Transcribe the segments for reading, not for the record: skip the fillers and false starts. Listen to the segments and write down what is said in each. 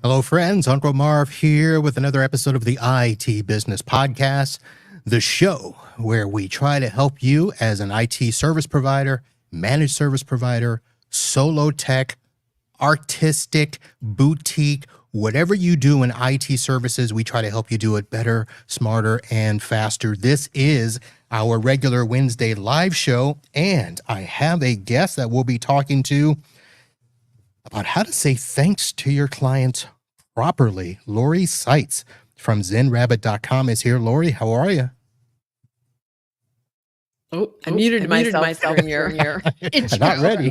Hello, friends. Uncle Marv here with another episode of the IT Business Podcast, the show where we try to help you as an IT service provider, managed service provider, solo tech, artistic, boutique, whatever you do in IT services, we try to help you do it better, smarter, and faster. This is our regular Wednesday live show, and I have a guest that we'll be talking to about how to say thanks to your clients properly. Lori Saitz from ZenRabbit.com is here. Lori, how are you? I muted myself in your intro. Not ready.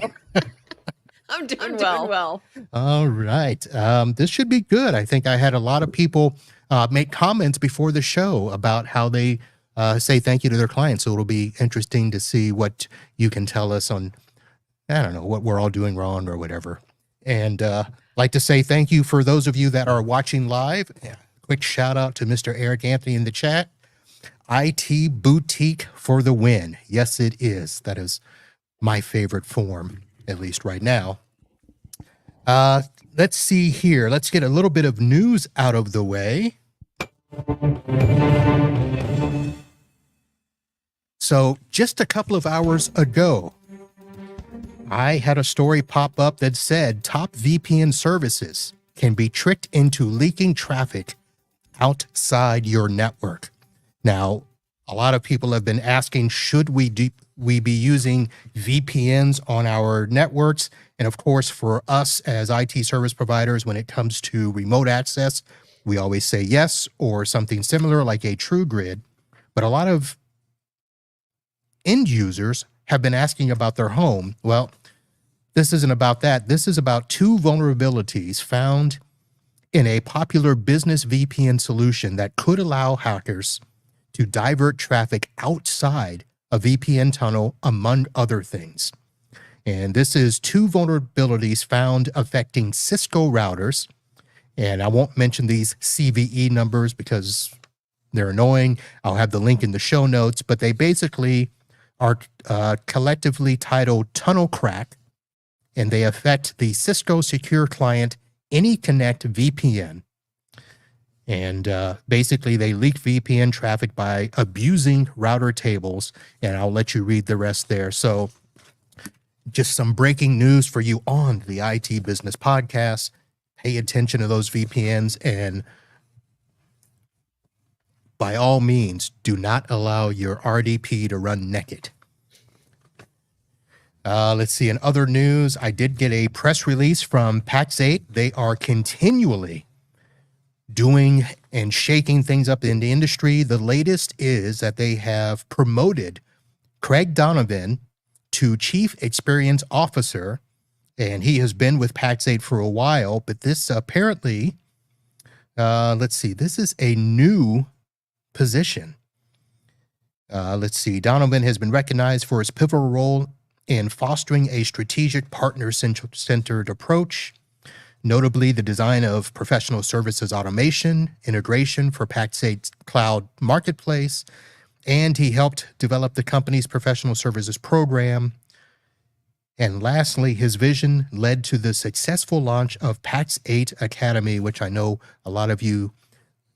I'm doing well. All right. This should be good. I think I had a lot of people make comments before the show about how they say thank you to their clients. So it'll be interesting to see what you can tell us on, I don't know, what we're all doing wrong or whatever. And like to say thank you for those of you that are watching live. Quick shout out to Mr. Eric Anthony in the chat. IT Boutique for the win. Yes, it is. That is my favorite form, at least right now. Let's see here. Let's get a little bit of news out of the way. So just a couple of hours ago, I had a story pop up that said top VPN services can be tricked into leaking traffic outside your network. Now, a lot of people have been asking, should we be using VPNs on our networks? And of course, for us as IT service providers, when it comes to remote access, we always say yes, or something similar like a true grid. But a lot of end users have been asking about their home. Well, this isn't about that. This is about two vulnerabilities found in a popular business VPN solution that could allow hackers to divert traffic outside a VPN tunnel, among other things. And this is two vulnerabilities found affecting Cisco routers. And I won't mention these CVE numbers because they're annoying. I'll have the link in the show notes, but they basically are collectively titled Tunnel Crack, and they affect the Cisco Secure Client AnyConnect VPN. And basically, they leak VPN traffic by abusing router tables, and I'll let you read the rest there. So just some breaking news for you on the IT Business Podcast. Pay attention to those VPNs, and by all means, do not allow your RDP to run naked. Let's see. In other news, I did get a press release from Pax8. They are continually doing and shaking things up in the industry. The latest is that they have promoted Craig Donovan to Chief Experience Officer, and he has been with Pax8 for a while, but this apparently, let's see, this is a new position. Let's see, Donovan has been recognized for his pivotal role in fostering a strategic partner-centered approach, notably the design of professional services automation, integration for Pax8's cloud marketplace, and he helped develop the company's professional services program. And lastly, his vision led to the successful launch of Pax8 Academy, which I know a lot of you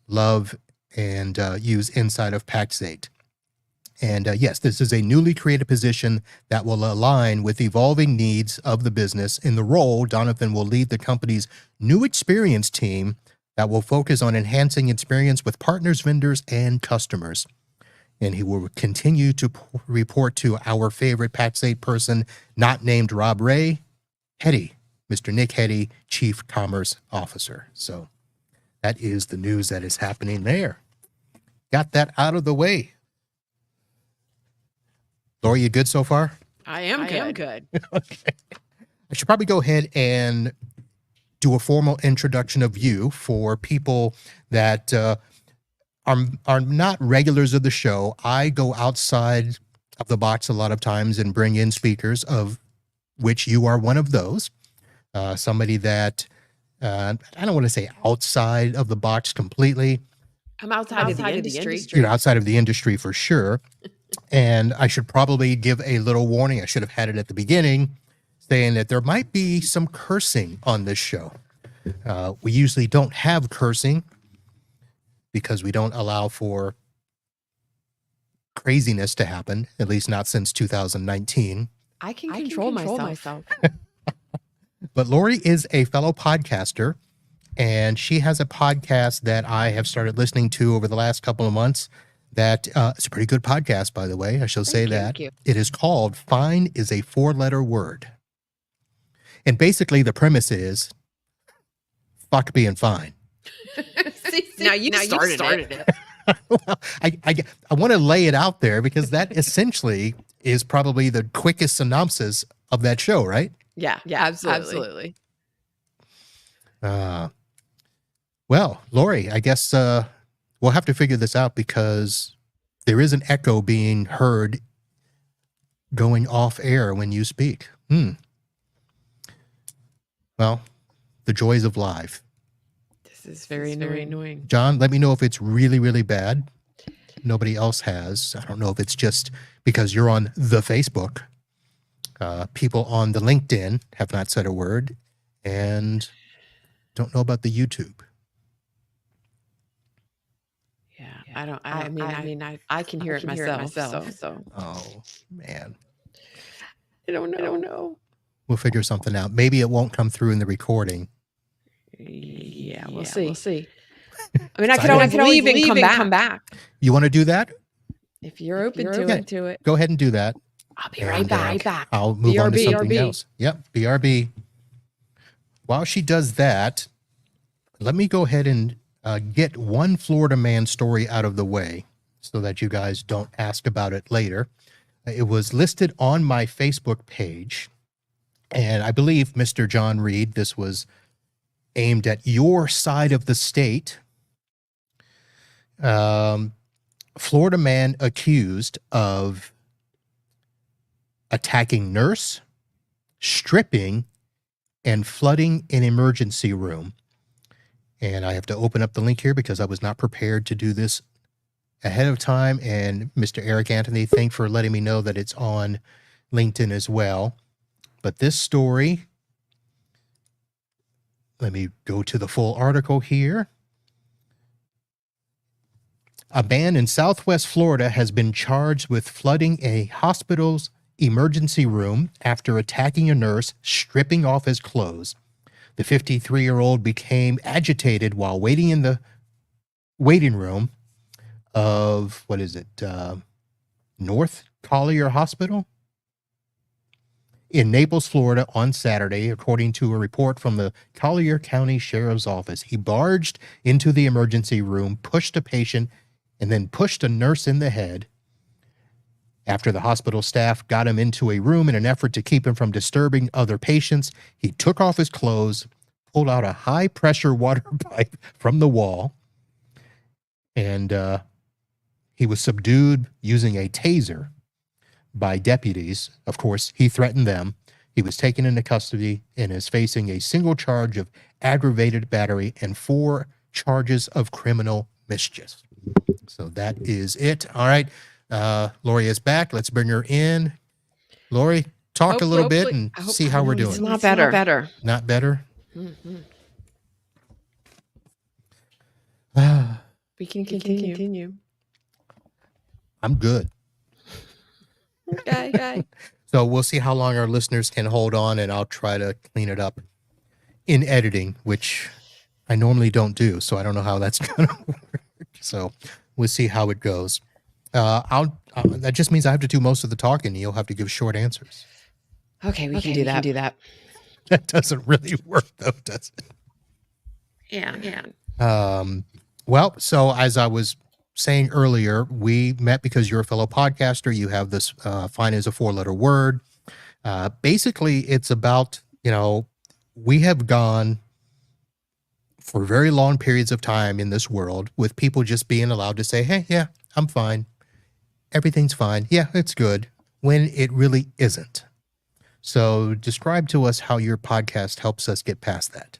love and use inside of Pax8. And yes, this is a newly created position that will align with evolving needs of the business. In the role, Donovan will lead the company's new experience team that will focus on enhancing experience with partners, vendors, and customers. And he will continue to report to our favorite Pax8 person, not named Rob Ray, Hetty, Mr. Nick Hetty, Chief Commerce Officer. So that is the news that is happening there. Got that out of the way. Lori, you good so far? I am good. Okay. I should probably go ahead and do a formal introduction of you for people that are not regulars of the show. I go outside of the box a lot of times and bring in speakers, of which you are one of those. Somebody that I don't want to say outside of the box completely. I'm outside of the industry. You're outside of the industry for sure. And I should probably give a little warning. I should have had it at the beginning, saying that there might be some cursing on this show. We usually don't have cursing because we don't allow for craziness to happen, at least not since 2019. I can control myself. But Lori is a fellow podcaster, and she has a podcast that I have started listening to over the last couple of months. That it's a pretty good podcast, by the way. I shall say that. It is called Fine is a 4-letter Word. And basically the premise is fuck being fine. Now you started it. Well, I want to lay it out there because that essentially is probably the quickest synopsis of that show, right? Yeah, absolutely. Well, Lori, I guess we'll have to figure this out because there is an echo being heard going off air when you speak. Well, the joys of live. This is very annoying. John, let me know if it's really, really bad. Nobody else has. I don't know if it's just because you're on the Facebook. People on the LinkedIn have not said a word and don't know about the YouTube. Yeah, I mean, I can hear it myself. So. Oh, man. I don't know. We'll figure something out. Maybe it won't come through in the recording. Yeah, we'll see. I mean, I can always leave and come back. You want to do that? If you're open to it. Go ahead and do that. I'll be right back. I'll move on to something else. Yep, BRB. While she does that, let me go ahead and get one Florida man story out of the way so that you guys don't ask about it later. It was listed on my Facebook page, and I believe, Mr. John Reed, this was aimed at your side of the state. Florida man accused of attacking nurse, stripping, and flooding an emergency room. And I have to open up the link here because I was not prepared to do this ahead of time. And Mr. Eric Anthony, thanks for letting me know that it's on LinkedIn as well. But this story, let me go to the full article here. A man in Southwest Florida has been charged with flooding a hospital's emergency room after attacking a nurse, stripping off his clothes. The 53-year-old became agitated while waiting in the waiting room of, North Collier Hospital in Naples, Florida on Saturday, according to a report from the Collier County Sheriff's Office. He barged into the emergency room, pushed a patient, and then pushed a nurse in the head. After the hospital staff got him into a room in an effort to keep him from disturbing other patients, he took off his clothes, pulled out a high-pressure water pipe from the wall, and he was subdued using a taser by deputies. Of course, he threatened them. He was taken into custody and is facing a single charge of aggravated battery and 4 charges of criminal mischief. So that is it. All right. Lori is back. Let's bring her in. Lori, talk a little bit and see how we're doing. It's not better. Not better? Mm-hmm. We can continue. I'm good. Okay. So we'll see how long our listeners can hold on, and I'll try to clean it up in editing, which I normally don't do. So I don't know how that's going to work. So we'll see how it goes. That just means I have to do most of the talking, and you'll have to give short answers. Okay, we can do that. That doesn't really work, though, does it? Yeah. Well, so as I was saying earlier, we met because you're a fellow podcaster. You have this Fine as a 4-letter Word. Basically, it's about, we have gone for very long periods of time in this world with people just being allowed to say, hey, yeah, I'm fine. Everything's fine. Yeah, it's good, when it really isn't. So describe to us how your podcast helps us get past that.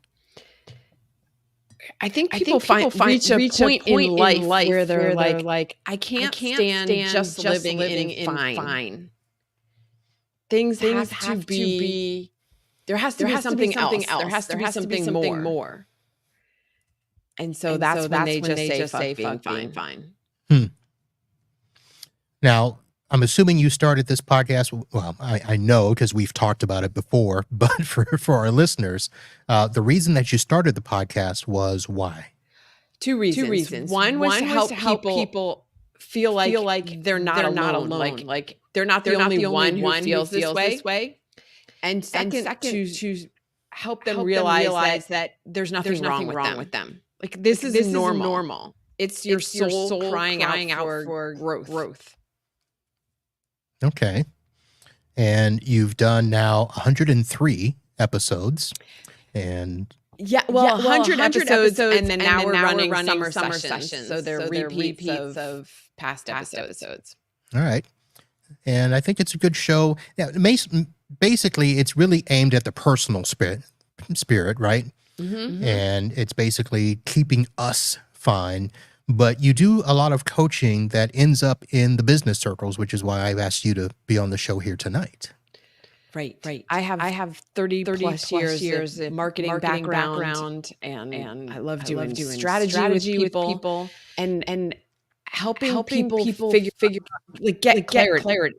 I think people reach a point in life where they're like, I can't stand just living in fine. Things have to be, there has to be something else. There has to be something more. And so that's when they just say, fuck being fine. Now, I'm assuming you started this podcast. Well, I know because we've talked about it before, but for our listeners, the reason that you started the podcast was why? Two reasons. One was to help people feel like they're not alone. Like they're not the only one who feels this way. And second, to help them realize that there's nothing wrong with them. Like this is normal. It's your soul crying out for growth. Okay. And you've done now 103 episodes. And 100 episodes, and then now we're running summer sessions. So they're repeats of past episodes. All right. And I think it's a good show. Yeah, basically, it's really aimed at the personal spirit, right? Mm-hmm. And it's basically keeping us fine. But you do a lot of coaching that ends up in the business circles, which is why I've asked you to be on the show here tonight. Right. I have 30 plus years of marketing background and I love doing strategy with people and helping people figure like get clarity.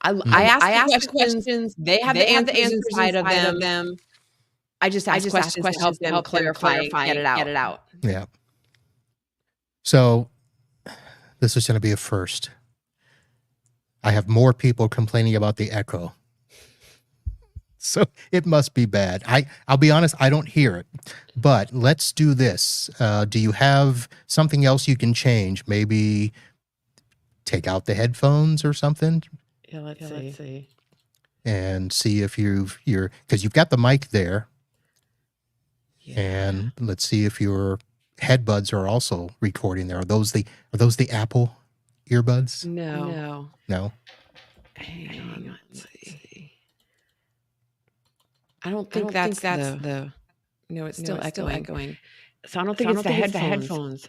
I ask questions. They have the answers inside of them. I just ask questions to help them clarify, get it out. Yeah. So this is going to be a first. I have more people complaining about the echo. So it must be bad. I'll be honest, I don't hear it. But let's do this. Do you have something else you can change? Maybe take out the headphones or something? Yeah, let's see. And see if you're because you've got the mic there. Yeah. And let's see if your headbuds are also recording there. Are those the Apple earbuds? No. Hang on. Let's see. I don't think that's the. No, it's still echoing. So I don't think it's the headphones.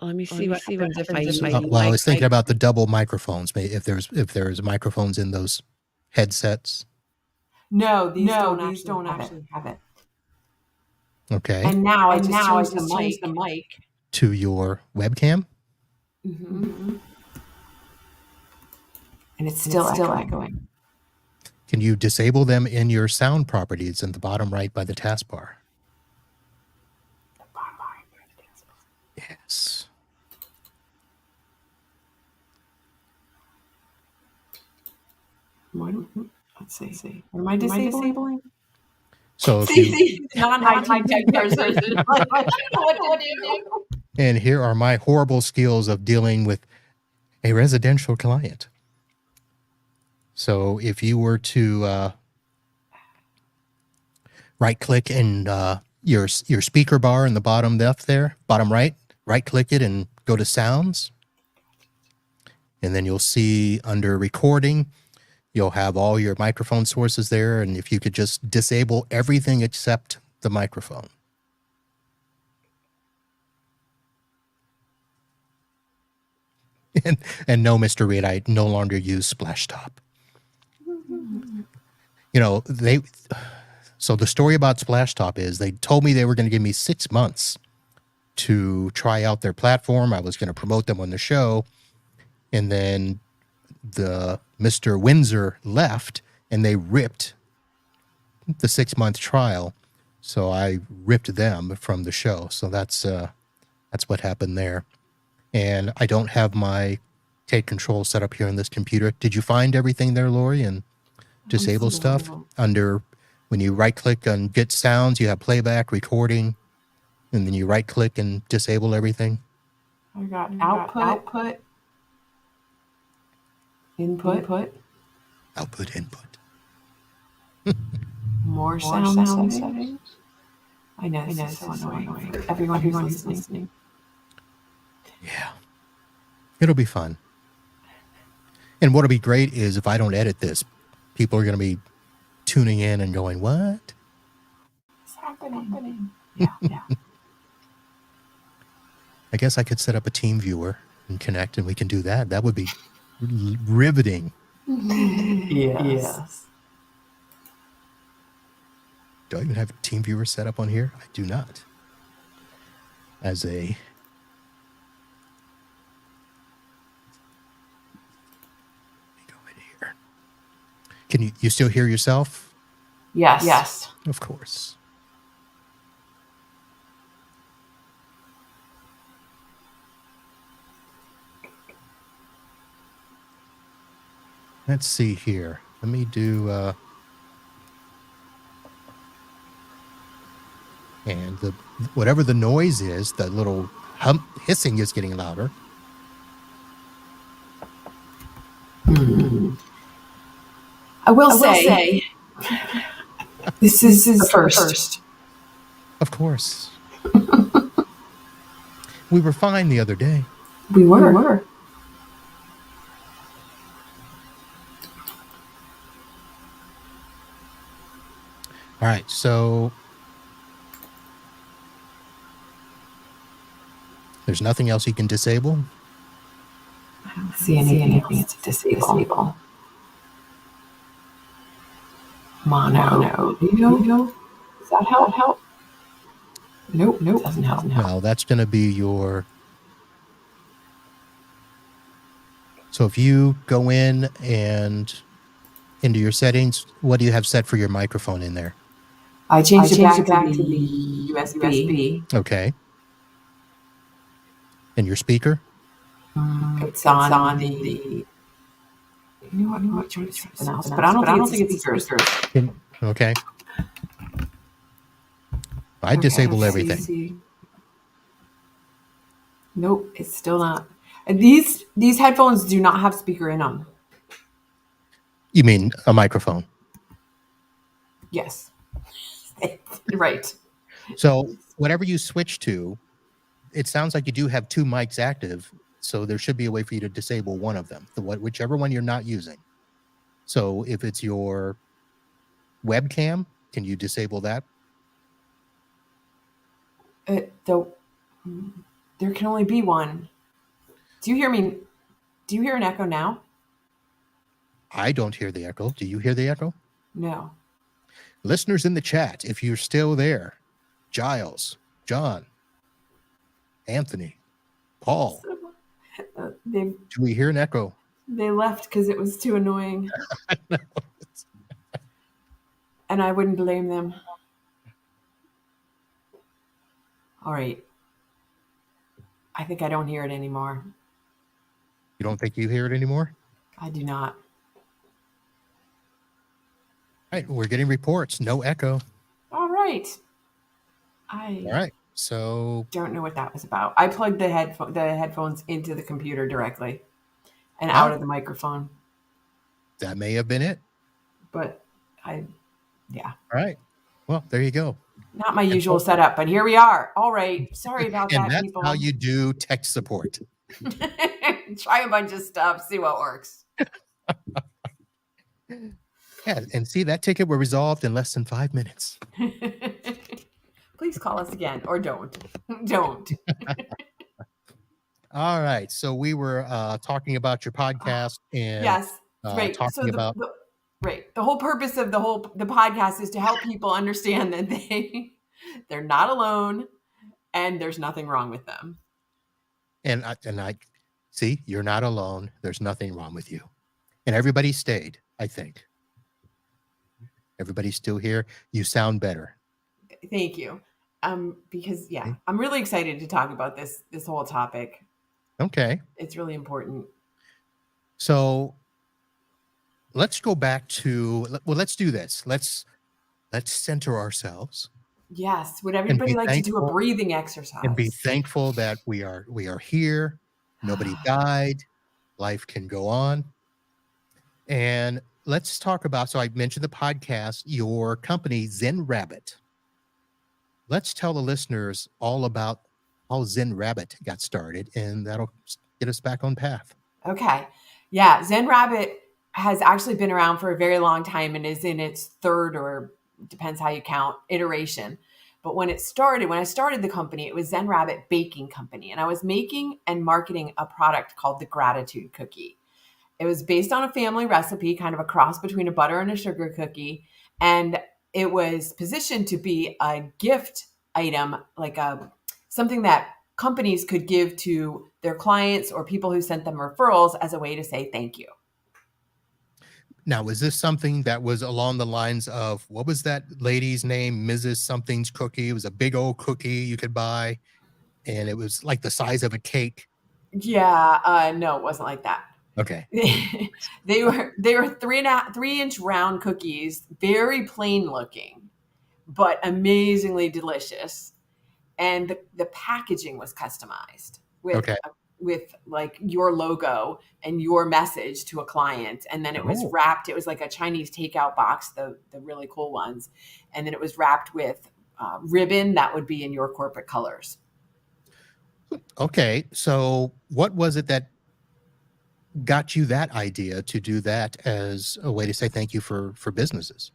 Let me see what happens if I use. Well, I was thinking about the double microphones. Maybe if there's microphones in those headsets. No, these don't actually have it. Okay. And now I just changed the mic to your webcam. Mm-hmm. And it's still echoing. Can you disable them in your sound properties in the bottom right by the taskbar? The bottom right by the taskbar. Yes. Let's see. What am I disabling? So non-IT person. What do you do? And here are my horrible skills of dealing with a residential client. So if you were to right-click in your speaker bar in the bottom left there, bottom right-click it and go to sounds. And then you'll see under recording, you'll have all your microphone sources there. And if you could just disable everything except the microphone. And no, Mr. Reed, I no longer use Splashtop. So the story about Splashtop is they told me they were going to give me 6 months to try out their platform. I was going to promote them on the show. And then the Mr. Windsor left and they ripped the 6-month trial. So I ripped them from the show. So that's what happened there. And I don't have my take control set up here on this computer. Did you find everything there, Lori, and disable stuff? Under, when you right click on get sounds, you have playback, recording, and then you right click and disable everything. I got output, input. Output, input. More sound settings. I know this is so annoying for everyone who's listening. Yeah. It'll be fun. And what'll be great is if I don't edit this, people are going to be tuning in and going, what? What's happening? Yeah. I guess I could set up a team viewer and connect, and we can do that. That would be riveting. Yes. Do I even have a team viewer set up on here? I do not. As a... Let me go in here. Can you still hear yourself? Yes. Of course. Let's see here. Let me do... and whatever the noise is, the little hissing is getting louder. I will say this is the first. Of course. We were fine the other day. We were. All right, so there's nothing else you can disable? I don't see anything to disable. Mono. Does that help? Nope. Doesn't help. Well, that's going to be your... So if you go in and into your settings, what do you have set for your microphone in there? I changed it back to the USB. Okay. And your speaker? It's on the... You know what? I'm not sure it's something else, but I don't think it's speakers. Okay. I disable everything. Nope, it's still not. And these headphones do not have speaker in them. You mean a microphone? Yes. Right. So whatever you switch to, it sounds like you do have two mics active. So there should be a way for you to disable one of them, whichever one you're not using. So if it's your webcam, can you disable that? There can only be one. Do you hear me? Do you hear an echo now? I don't hear the echo. Do you hear the echo? No. Listeners in the chat, if you're still there, Giles, John, Anthony, Paul, do we hear an echo? They left because it was too annoying. I know. And I wouldn't blame them. All right. I think I don't hear it anymore. You don't think you hear it anymore? I do not. All right, we're getting reports. No echo. All right. All right. So don't know what that was about. I plugged the headphones into the computer directly and out of the microphone. That may have been it. But yeah. All right. Well, there you go. Not my usual setup, but here we are. All right. Sorry about that, and that's people. How you do tech support. Try a bunch of stuff, see what works. Yeah, and see, that ticket were resolved in less than 5 minutes. Please call us again, or don't. Don't. All right. So we were talking about your podcast and yes, right. Talking about right. The whole purpose of the podcast is to help people understand that they're not alone and there's nothing wrong with them. And I see, you're not alone. There's nothing wrong with you. And everybody stayed, I think. Everybody's still here. You sound better. Thank you. Because I'm really excited to talk about this whole topic. Okay. It's really important. So let's go back to, let's do this. Let's center ourselves. Yes. Would everybody like to do a breathing exercise? And be thankful that we are here. Nobody died. Life can go on. And let's talk about, so I mentioned the podcast, your company, Zen Rabbit. Let's tell the listeners all about how Zen Rabbit got started, and that'll get us back on path. Okay. Yeah. Zen Rabbit has actually been around for a very long time and is in its third, or depends how you count, iteration. But when I started the company, it was Zen Rabbit Baking Company. And I was making and marketing a product called the Gratitude Cookie. It was based on a family recipe, kind of a cross between a butter and a sugar cookie. And it was positioned to be a gift item, like something that companies could give to their clients or people who sent them referrals as a way to say thank you. Now, was this something that was along the lines of, what was that lady's name? Mrs. Something's cookie. It was a big old cookie you could buy, and it was like the size of a cake. Yeah, no, it wasn't like that. Okay. They were 3-inch round cookies, very plain looking, but amazingly delicious. And the packaging was customized with like your logo and your message to a client. And then it was wrapped. It was like a Chinese takeout box, the really cool ones. And then it was wrapped with ribbon that would be in your corporate colors. Okay. So what was it that got you that idea to do that as a way to say thank you for businesses?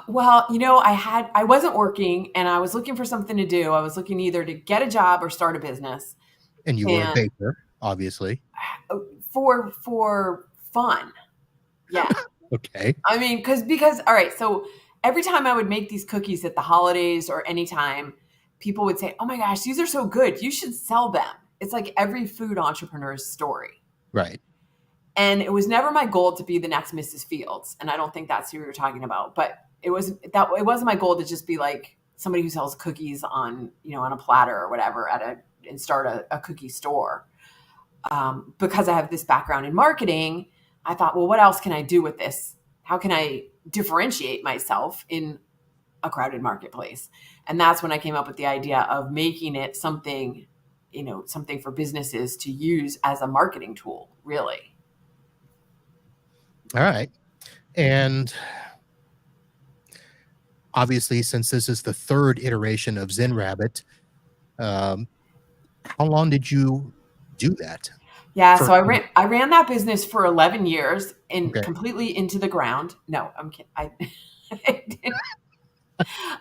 Well, I wasn't working and I was looking for something to do. I was looking either to get a job or start a business. And you were a baker, obviously. For fun. Yeah. Okay. I mean, because, all right. So every time I would make these cookies at the holidays or anytime, people would say, "Oh my gosh, these are so good. You should sell them." It's like every food entrepreneur's story. Right. And it was never my goal to be the next Mrs. Fields. And I don't think that's who you're talking about, but it wasn't my goal to just be like somebody who sells cookies on a platter or whatever and start a cookie store. Because I have this background in marketing, I thought, well, what else can I do with this? How can I differentiate myself in a crowded marketplace? And that's when I came up with the idea of making it something for businesses to use as a marketing tool, really. All right. And obviously, since this is the third iteration of Zen Rabbit, how long did you do that? Yeah, so I ran that business for 11 years and completely into the ground. No, I'm kidding.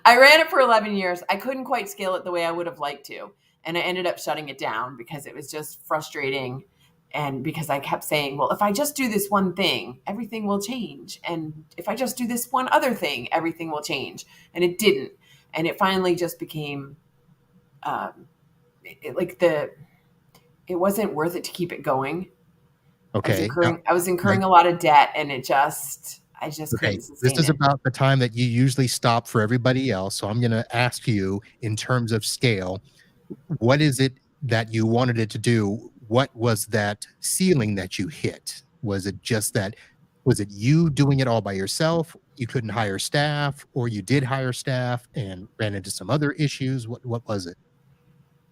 I ran it for 11 years. I couldn't quite scale it the way I would have liked to. And I ended up shutting it down because it was just frustrating. And because I kept saying, well, if I just do this one thing, everything will change. And if I just do this one other thing, everything will change. And it didn't. And it finally just became it wasn't worth it to keep it going. Okay. I was incurring a lot of debt, and I just couldn't sustain This is about the time that you usually stop for everybody else. So I'm going to ask you, in terms of scale, what is it that you wanted it to do? What was that ceiling that you hit? Was it you doing it all by yourself? You couldn't hire staff, or you did hire staff and ran into some other issues? What was it?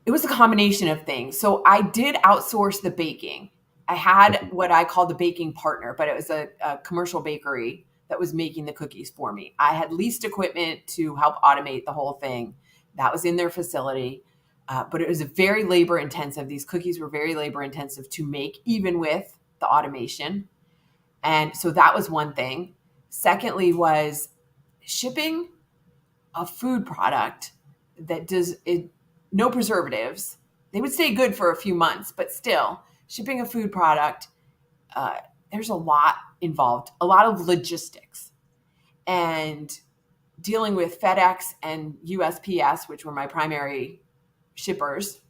It was a combination of things. So I did outsource the baking. I had what I called the baking partner, but it was a commercial bakery that was making the cookies for me. I had leased equipment to help automate the whole thing. That was in their facility. But it was very labor intensive. These cookies were very labor intensive to make, even with the automation. And so that was one thing. Secondly was shipping a food product that no preservatives. They would stay good for a few months, but still, shipping a food product, there's a lot involved, a lot of logistics. And dealing with FedEx and USPS, which were my primary shippers,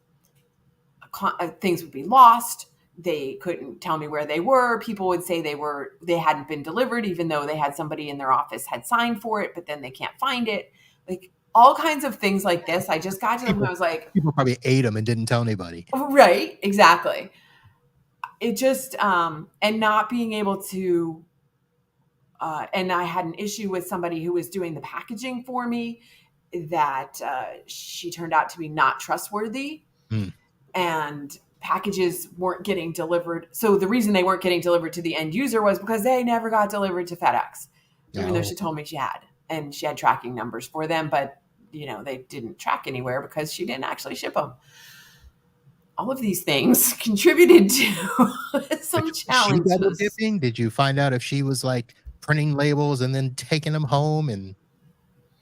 things would be lost. They couldn't tell me where they were. People would say they hadn't been delivered, even though they had somebody in their office had signed for it, but then they can't find it. Like all kinds of things like this. I just got to them and I was like, people probably ate them and didn't tell anybody. Right, exactly. It just and not being able to and I had an issue with somebody who was doing the packaging for me that she turned out to be not trustworthy. And packages weren't getting delivered. So the reason they weren't getting delivered to the end user was because they never got delivered to FedEx, even though she told me she had, and she had tracking numbers for them, but they didn't track anywhere because she didn't actually ship them. All of these things contributed to some challenges. Did you find out if she was like printing labels and then taking them home and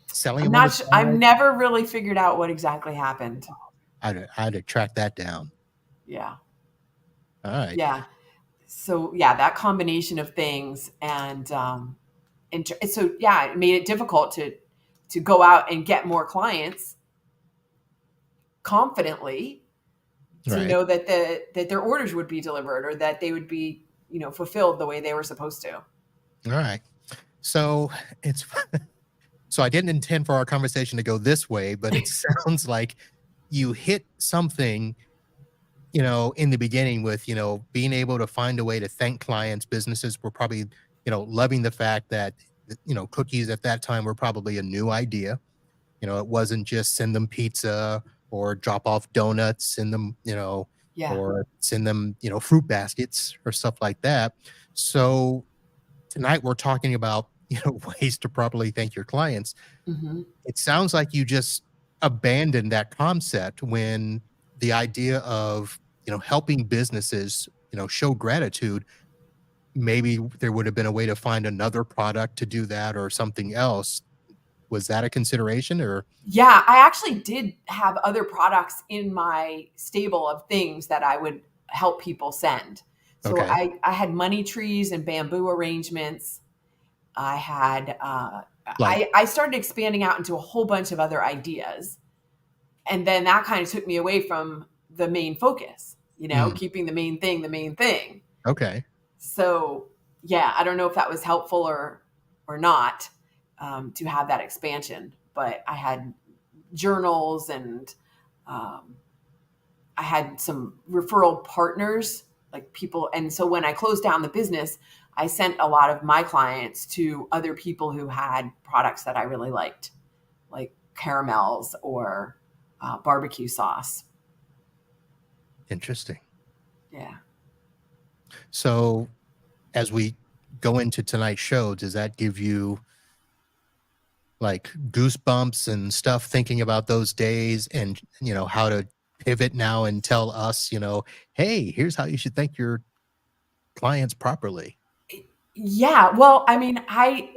selling them? I've never really figured out what exactly happened. I had to track that down. Yeah. All right. Yeah. So yeah, that combination of things, and so yeah, it made it difficult to go out and get more clients confidently, to know that that their orders would be delivered, or that they would be fulfilled the way they were supposed to. All right. So so I didn't intend for our conversation to go this way, but it sounds like you hit something in the beginning with being able to find a way to thank clients. Businesses were probably loving the fact that cookies at that time were probably a new idea. It wasn't just send them pizza or drop off donuts, send them or send them fruit baskets or stuff like that. So tonight we're talking about ways to properly thank your clients. Mm-hmm. It sounds like you just abandoned that concept when the idea of helping businesses show gratitude. Maybe there would have been a way to find another product to do that or something else. Was that a consideration? Or yeah, I actually did have other products in my stable of things that I would help people send. So I had money trees and bamboo arrangements. I had I started expanding out into a whole bunch of other ideas, and then that kind of took me away from the main focus, keeping the main thing. Okay. So yeah, I don't know if that was helpful or not, to have that expansion, but I had journals, and I had some referral partners, like people. And so when I closed down the business, I sent a lot of my clients to other people who had products that I really liked, like caramels or barbecue sauce. Interesting. Yeah. So as we go into tonight's show, does that give you like goosebumps and stuff thinking about those days, and how to pivot now and tell us, hey, here's how you should thank your clients properly? Yeah. Well, I mean, I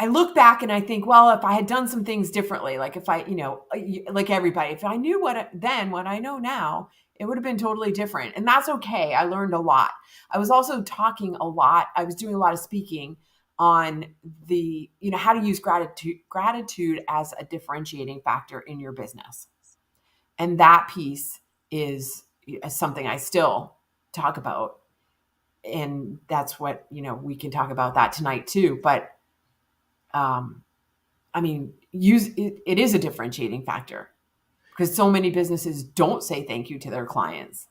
look back and I think, well, if I had done some things differently, like if I, like everybody, if I knew what I know now, it would have been totally different. And that's okay. I learned a lot. I was also talking a lot. I was doing a lot of speaking on the, how to use gratitude as a differentiating factor in your business. And that piece is something I still talk about. And that's what, we can talk about that tonight too. But I mean, it is a differentiating factor, because so many businesses don't say thank you to their clients.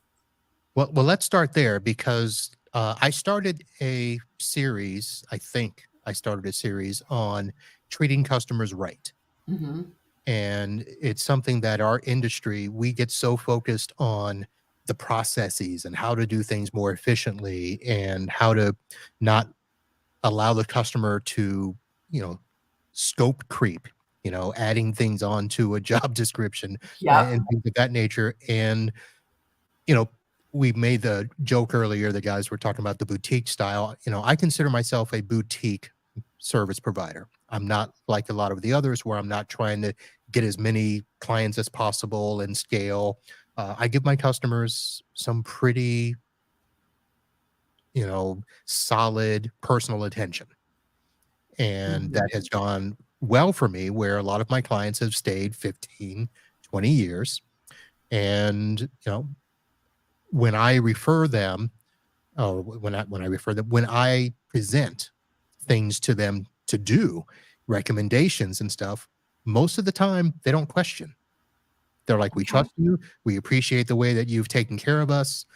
Well, let's start there, because I started a series. I think I started a series on treating customers right. Mm-hmm. And it's something that our industry, we get so focused on the processes and how to do things more efficiently and how to not allow the customer to, scope creep, adding things onto a job description and things of that nature. And, we made the joke earlier, the guys were talking about the boutique style. I consider myself a boutique service provider. I'm not like a lot of the others where I'm not trying to get as many clients as possible and scale. I give my customers some pretty, solid personal attention. And that has gone well for me, where a lot of my clients have stayed 15, 20 years. And, when I refer them, when I present things to them to do, recommendations and stuff, most of the time they don't question. They're like, we trust you. We appreciate the way that you've taken care of us.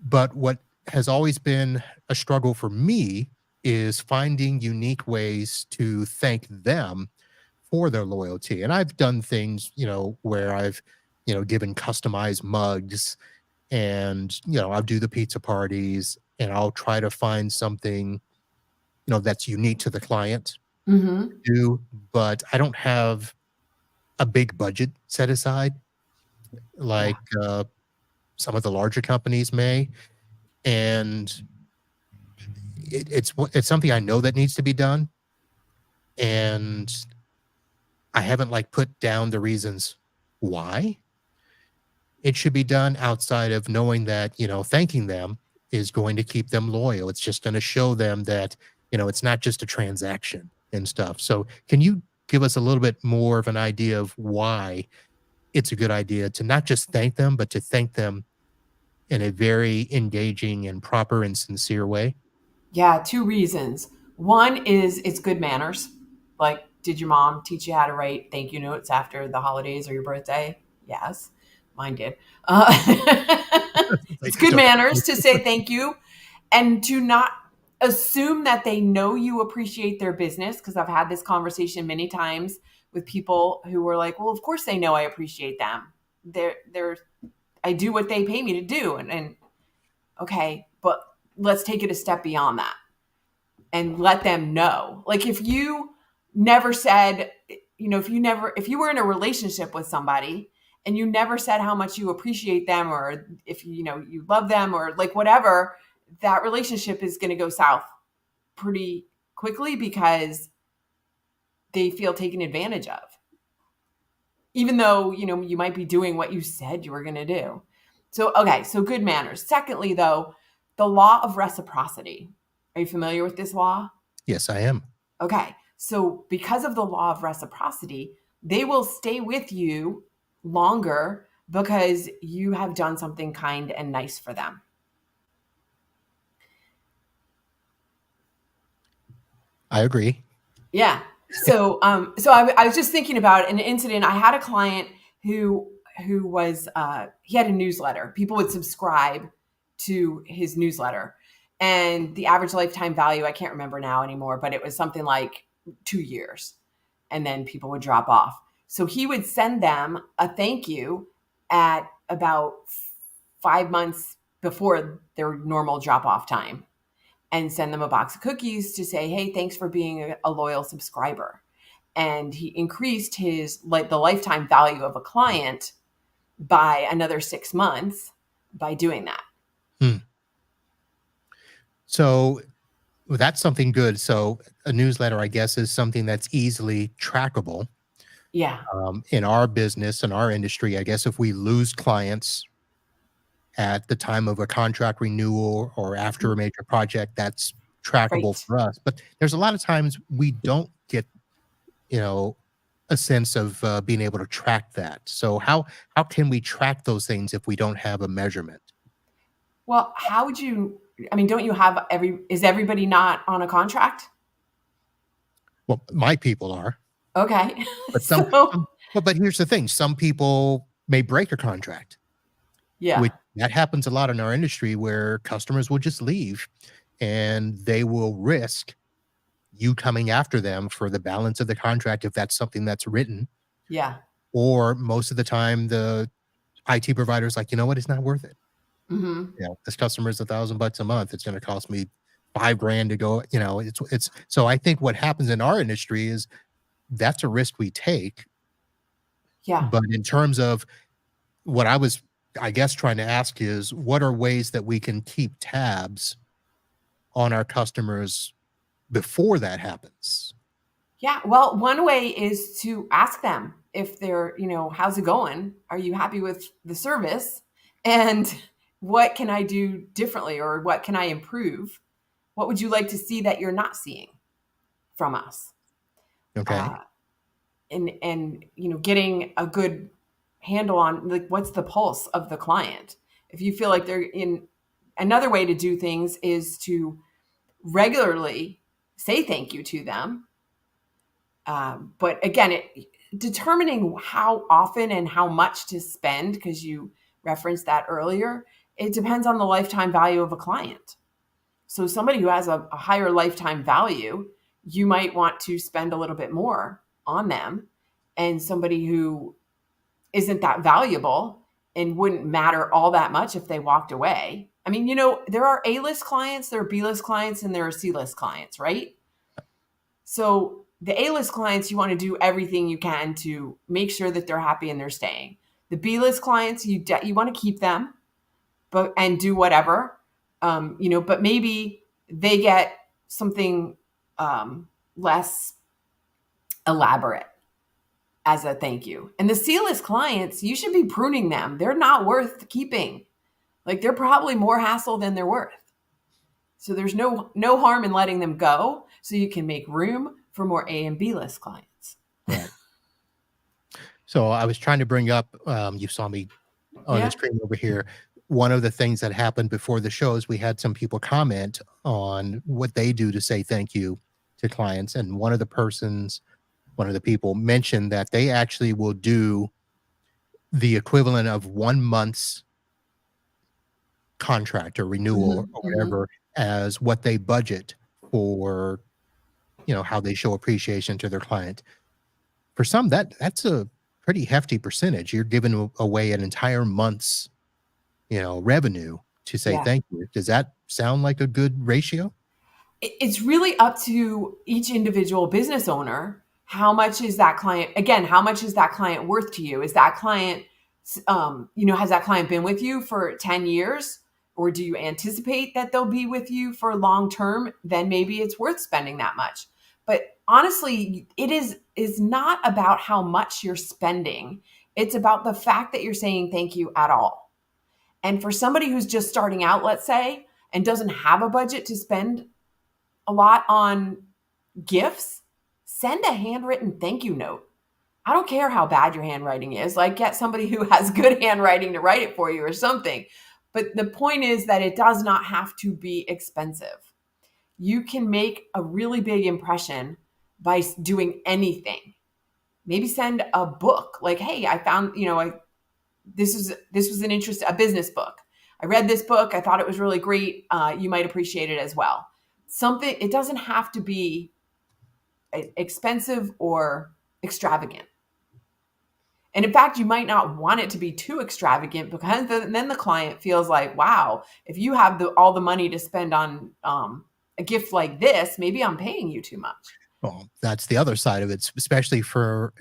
But what has always been a struggle for me is finding unique ways to thank them for their loyalty. And I've done things, where I've, given customized mugs and, I'll do the pizza parties and I'll try to find something, that's unique to the client Mm-hmm. to do, but I don't have a big budget set aside Yeah. like some of the larger companies may. And it's something I know that needs to be done. And I haven't like put down the reasons why it should be done outside of knowing that, thanking them is going to keep them loyal. It's just going to show them that, it's not just a transaction and stuff. So, can you give us a little bit more of an idea of why it's a good idea to not just thank them, but to thank them in a very engaging and proper and sincere way? Yeah, two reasons. One is it's good manners. Like, did your mom teach you how to write thank you notes after the holidays or your birthday? Yes, mine did. It's Like, good don't manners to say thank you and to not assume that they know you appreciate their business. Because I've had this conversation many times with people who were like, well, of course they know I appreciate them. They're I do what they pay me to do. And okay, but let's take it a step beyond that and let them know. Like if you never said, if you were in a relationship with somebody and you never said how much you appreciate them, or if you love them, or like whatever, that relationship is going to go south pretty quickly because they feel taken advantage of, even though, you might be doing what you said you were going to do. So, okay. So good manners. Secondly, though, the law of reciprocity. Are you familiar with this law? Yes, I am. Okay. So because of the law of reciprocity, they will stay with you longer because you have done something kind and nice for them. I agree. Yeah. So I was just thinking about an incident. I had a client who was he had a newsletter. People would subscribe to his newsletter, and the average lifetime value, I can't remember now anymore, but it was something like 2 years, and then people would drop off. So he would send them a thank you at about 5 months before their normal drop off time, and send them a box of cookies to say, hey, thanks for being a loyal subscriber. And he increased the lifetime value of a client by another 6 months by doing that. Hmm. So that's something good. So a newsletter, I guess, is something that's easily trackable. Yeah. In our business, in our industry, I guess if we lose clients at the time of a contract renewal or after a major project, that's trackable Right. for us. But there's a lot of times we don't get, you know, a sense of being able to track that. So how can we track those things if we don't have a measurement? Well, how would you, don't you have is everybody not on a contract? Well, my people are, Okay. but So, but here's the thing: some people may break a contract, yeah. which that happens a lot in our industry, where customers will just leave, and they will risk you coming after them for the balance of the contract if that's something that's written. Yeah. Or most of the time, the IT provider's like, you know what, it's not worth it. Mm-hmm. This customer is $1,000 a month. It's going to cost me 5 grand to go. It's so I think what happens in our industry is that's a risk we take. Yeah. But in terms of what I was, I guess, trying to ask is what are ways that we can keep tabs on our customers before that happens? Yeah. Well, one way is to ask them if they're, how's it going? Are you happy with the service? And what can I do differently, or what can I improve? What would you like to see that you're not seeing from us? Okay. Uh, and getting a good handle on, like, what's the pulse of the client. If you feel like they're in, another way to do things is to regularly say thank you to them. But again, determining how often and how much to spend, because you referenced that earlier, it depends on the lifetime value of a client. So somebody who has a higher lifetime value, you might want to spend a little bit more on them. And somebody who isn't that valuable, and wouldn't matter all that much if they walked away. I mean, there are A-list clients, there are B-list clients, and there are C-list clients, right? So the A-list clients, you want to do everything you can to make sure that they're happy and they're staying. The B-list clients, you want to keep them, and do whatever, but maybe they get something less elaborate as a thank you. And the C-list clients, you should be pruning them. They're not worth keeping. Like, they're probably more hassle than they're worth. So there's no harm in letting them go, so you can make room for more A and B list clients. Right. So I was trying to bring up, you saw me on the screen over here. One of the things that happened before the show is we had some people comment on what they do to say thank you to clients. And one of the people mentioned that they actually will do the equivalent of 1 month's contract or renewal or whatever as what they budget for, how they show appreciation to their client. For some, that's a pretty hefty percentage. You're giving away an entire month's, revenue to say thank you. Does that sound like a good ratio? It's really up to each individual business owner. How much is that client worth to you? Is that client, has that client been with you for 10 years? Or do you anticipate that they'll be with you for long term? Then maybe it's worth spending that much. But honestly, it is not about how much you're spending. It's about the fact that you're saying thank you at all. And for somebody who's just starting out, let's say, and doesn't have a budget to spend a lot on gifts, send a handwritten thank you note. I don't care how bad your handwriting is. Like, get somebody who has good handwriting to write it for you or something. But the point is that it does not have to be expensive. You can make a really big impression by doing anything. Maybe send a book. Like, hey, I found, this was a business book. I read this book. I thought it was really great. You might appreciate it as well. Something, it doesn't have to be expensive or extravagant. And in fact, you might not want it to be too extravagant, because then the client feels like, wow, if you have all the money to spend on a gift like this, maybe I'm paying you too much. Well, that's the other side of it, especially for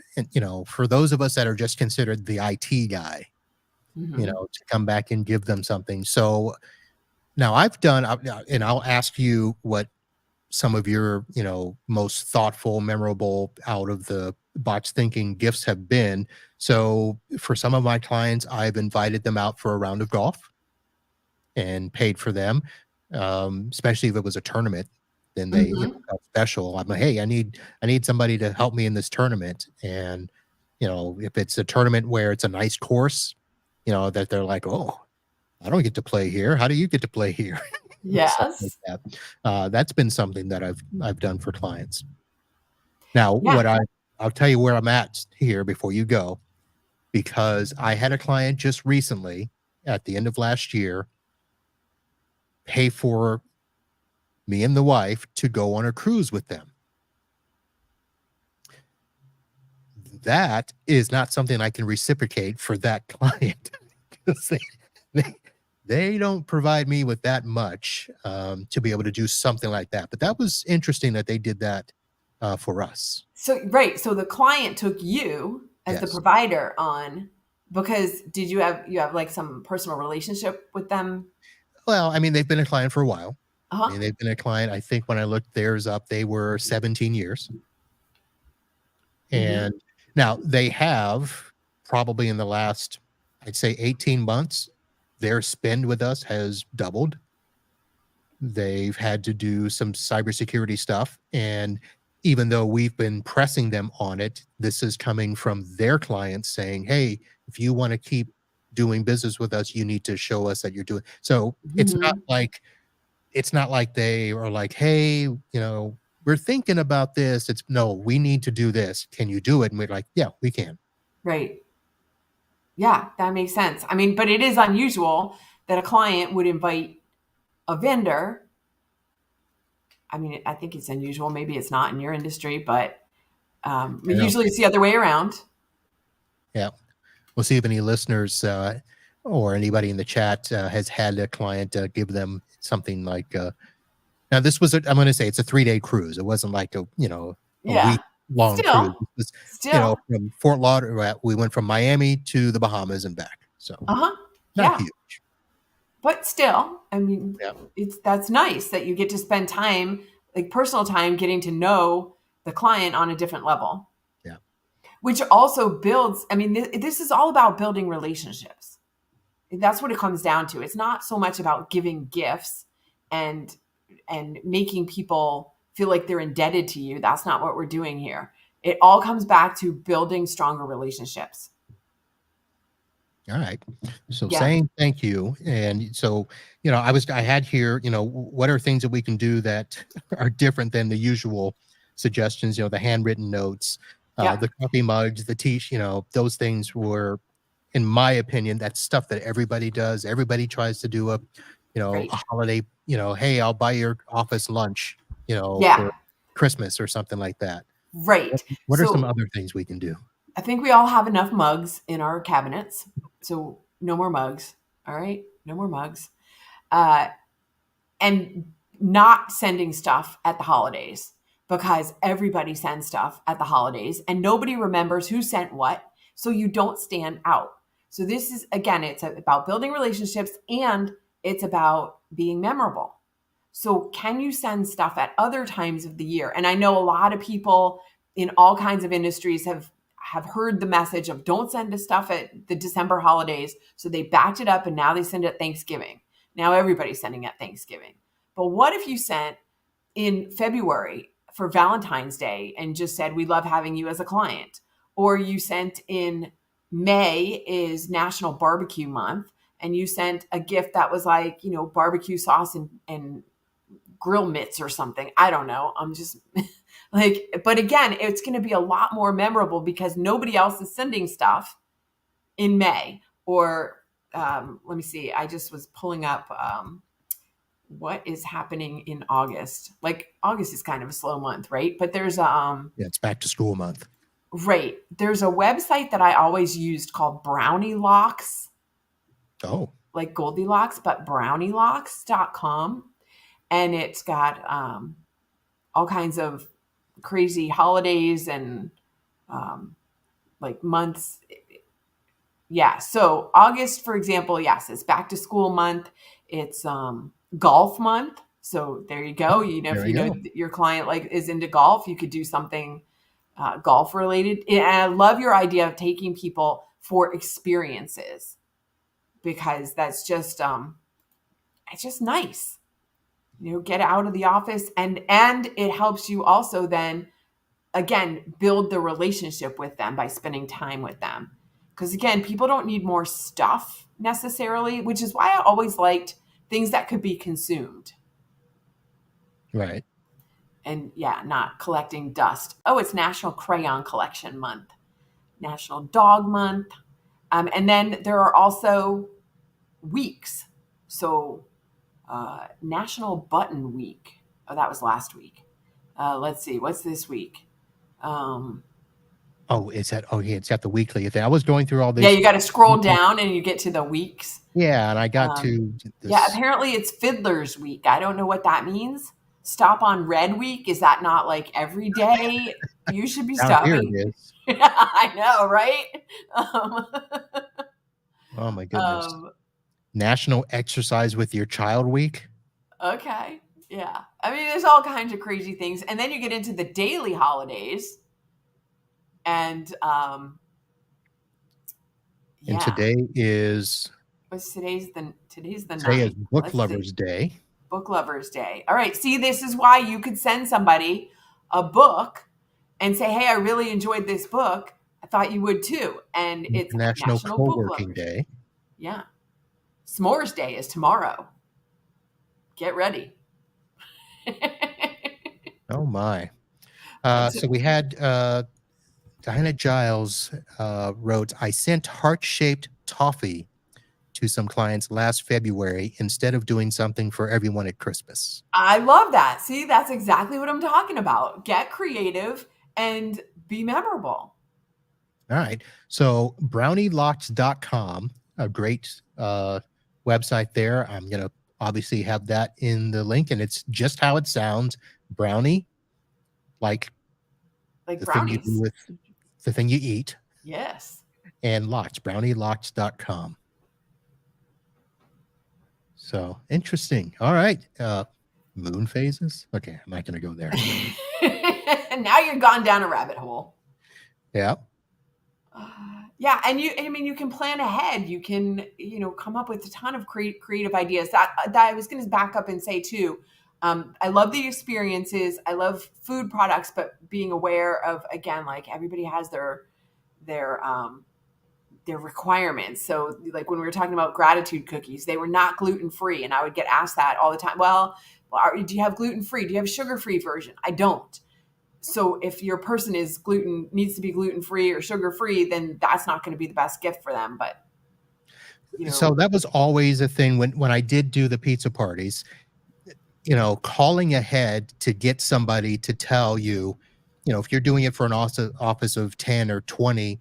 those of us that are just considered the IT guy, to come back and give them something. So now I've done, and I'll ask you what some of your, most thoughtful, memorable, out of the box thinking gifts have been. So for some of my clients, I've invited them out for a round of golf and paid for them, especially if it was a tournament. Then they felt special. I'm like, hey, I need somebody to help me in this tournament. And if it's a tournament where it's a nice course, that they're like, oh, I don't get to play here. How do you get to play here? Yes. Like that. That's been something that I've done for clients. Now, I'll tell you where I'm at here before you go, because I had a client just recently at the end of last year pay for me and the wife to go on a cruise with them. That is not something I can reciprocate for that client. They don't provide me with that much to be able to do something like that. But that was interesting that they did that for us. So, right. So the client took you as the provider on, because you have like some personal relationship with them? Well, I mean, they've been a client for a while. I mean, they've been a client. I think when I looked theirs up, they were 17 years. And now they have probably in the last, I'd say 18 months, their spend with us has doubled. They've had to do some cybersecurity stuff. And even though we've been pressing them on it, this is coming from their clients saying, hey, if you want to keep doing business with us, you need to show us that you're doing. So it's not like they are like, hey, we're thinking about this. It's no, we need to do this. Can you do it? And we're like, yeah, we can. Right. Yeah, that makes sense. I mean, but it is unusual that a client would invite a vendor. I mean, I think it's unusual. Maybe it's not in your industry, but usually it's the other way around. Yeah. We'll see if any listeners or anybody in the chat has had a client give them something like, now this was, I'm going to say it's a 3-day cruise. It wasn't like a Yeah. week long cruise. It was, Still. from Fort Lauderdale, we went from Miami to the Bahamas and back. So not Yeah. huge. But still, I mean, that's nice that you get to spend time, like personal time, getting to know the client on a different level. Yeah. Which also builds, I mean, this is all about building relationships. That's what it comes down to. It's not so much about giving gifts and making people feel like they're indebted to you. That's not what we're doing here. It all comes back to building stronger relationships. All right. So saying thank you. And so, I had here, what are things that we can do that are different than the usual suggestions, the handwritten notes, the coffee mugs, the those things were, in my opinion, that's stuff that everybody does. Everybody tries to do a holiday, hey, I'll buy your office lunch, for Christmas or something like that. Right. What are some other things we can do? I think we all have enough mugs in our cabinets. So no more mugs. All right. No more mugs. And not sending stuff at the holidays, because everybody sends stuff at the holidays and nobody remembers who sent what. So you don't stand out. So this is, again, it's about building relationships and it's about being memorable. So can you send stuff at other times of the year? And I know a lot of people in all kinds of industries have heard the message of don't send us stuff at the December holidays. So they backed it up and now they send it at Thanksgiving. Now everybody's sending at Thanksgiving. But what if you sent in February for Valentine's Day and just said, we love having you as a client? Or you sent in May is National Barbecue Month and you sent a gift that was like, barbecue sauce and grill mitts or something. I don't know. I'm just but again, it's going to be a lot more memorable because nobody else is sending stuff in May. Or let me see. I just was pulling up what is happening in August. Like August is kind of a slow month, right? But there's it's back to school month. Right. There's a website that I always used called Brownie Locks. Oh. Like Goldilocks, but brownielocks.com. And it's got all kinds of crazy holidays and like months. Yeah. So August, for example, yes, it's back to school month. It's golf month. So there you go. If you know your client is into golf, you could do something golf related. And I love your idea of taking people for experiences, because that's just it's just nice. Get out of the office and it helps you also then again build the relationship with them by spending time with them. Because again, people don't need more stuff necessarily, which is why I always liked things that could be consumed. Right. And not collecting dust. Oh, it's National Crayon Collection Month, National Dog Month. And then there are also weeks. So National Button Week. Oh, that was last week. Let's see. What's this week? It's at the weekly thing. I was going through all this. Yeah, you got to scroll down and you get to the weeks. Yeah, and I got to this. Yeah, apparently it's Fiddler's Week. I don't know what that means. Stop on Red Week. Is that not like every day you should be stopping? Here it is. I know, right? Oh my goodness. National Exercise with Your Child Week. Okay. Yeah. I mean, there's all kinds of crazy things. And then you get into the daily holidays. And and today is today's the today is Book Lovers Day. Book Lovers Day. All right. See, this is why you could send somebody a book and say, hey, I really enjoyed this book. I thought you would too. And it's National Co-working Day. Yeah. S'mores Day is tomorrow. Get ready. Oh my. So we had Diana Giles wrote, I sent heart-shaped toffee to some clients last February instead of doing something for everyone at Christmas. I love that. See, that's exactly what I'm talking about. Get creative and be memorable. All right. So brownielocks.com. a great website there. I'm going to obviously have that in the link, and it's just how it sounds. Brownie, like the thing you do brownies. with the thing you eat, Yes. and lots, brownielots.com. So interesting. All right. Moon phases. Okay. I'm not going to go there. Now you're gone down a rabbit hole. Yeah. Yeah. And you can plan ahead. You can, come up with a ton of creative ideas. That I was going to back up and say too, I love the experiences. I love food products, but being aware of, again, like everybody has their requirements. So like when we were talking about gratitude cookies, they were not gluten-free. And I would get asked that all the time. Well, do you have gluten-free? Do you have a sugar-free version? I don't. So if your person needs to be gluten-free or sugar-free, then that's not going to be the best gift for them. But, so that was always a thing when I did do the pizza parties, calling ahead to get somebody to tell you, if you're doing it for an office of 10 or 20,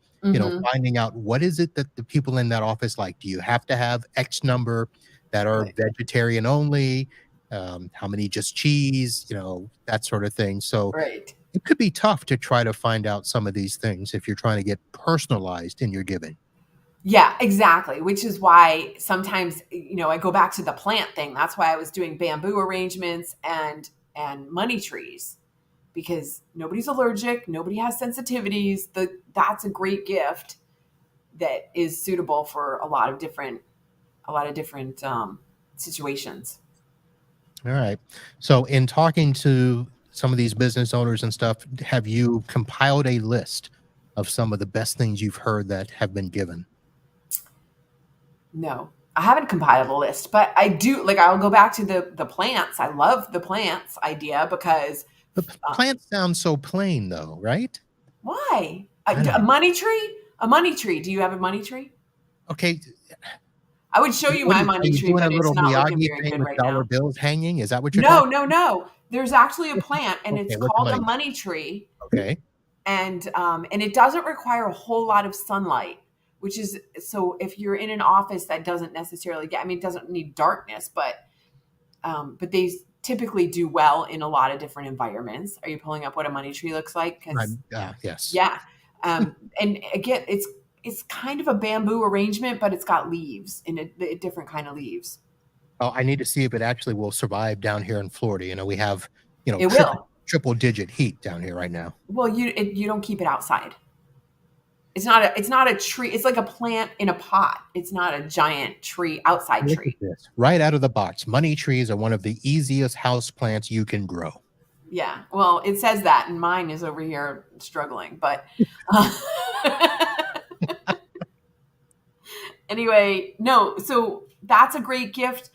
finding out what is it that the people in that office like. Do you have to have X number that are vegetarian only? How many just cheese? That sort of thing. So it could be tough to try to find out some of these things if you're trying to get personalized in your giving. Yeah, exactly. Which is why sometimes, I go back to the plant thing. That's why I was doing bamboo arrangements and money trees, because nobody's allergic. Nobody has sensitivities. That's a great gift that is suitable for a lot of different situations. All right. So in talking to some of these business owners and stuff, have you compiled a list of some of the best things you've heard that have been given? No, I haven't compiled a list, but I do. Like, I'll go back to the plants. I love the plants idea because The plants sound so plain, though, right? why? A money tree? A money tree. Do you have a money tree? Okay. I would show you my money tree, but it's not looking very thing good with right dollar now. bills hanging? Is that what you're talking about? No. There's actually a plant, and it's what's called a money tree. Okay. And it doesn't require a whole lot of sunlight, which is, so if you're in an office that doesn't necessarily it doesn't need darkness, but they typically do well in a lot of different environments. Are you pulling up what a money tree looks like? Yes. Yeah. And again, it's kind of a bamboo arrangement, but it's got leaves in a different kind of leaves. Oh, I need to see if it actually will survive down here in Florida. We have, it will. Triple digit heat down here right now. Well, you don't keep it outside. It's not a tree. It's like a plant in a pot. It's not a giant tree, outside tree. This. Right out of the box. Money trees are one of the easiest house plants you can grow. Yeah. Well, it says that, and mine is over here struggling, but anyway, no. So that's a great gift.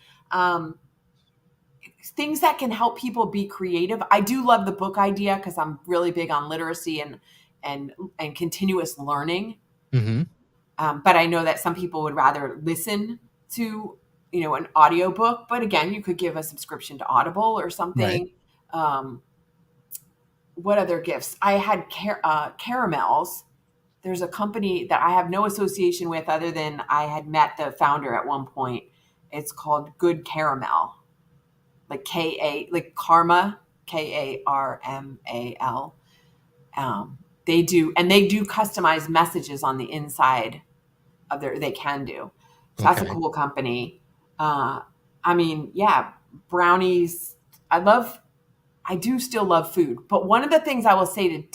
Things that can help people be creative. I do love the book idea because I'm really big on literacy and continuous learning. Mm-hmm. But I know that some people would rather listen to, an audiobook. But again, you could give a subscription to Audible or something. Right. What other gifts? I had caramels. There's a company that I have no association with other than I had met the founder at one point. It's called Good Caramel. Like Karma, Karmal. They do customize messages on the inside of they can do. So that's a cool company. Brownies. I do still love food, but one of the things I will say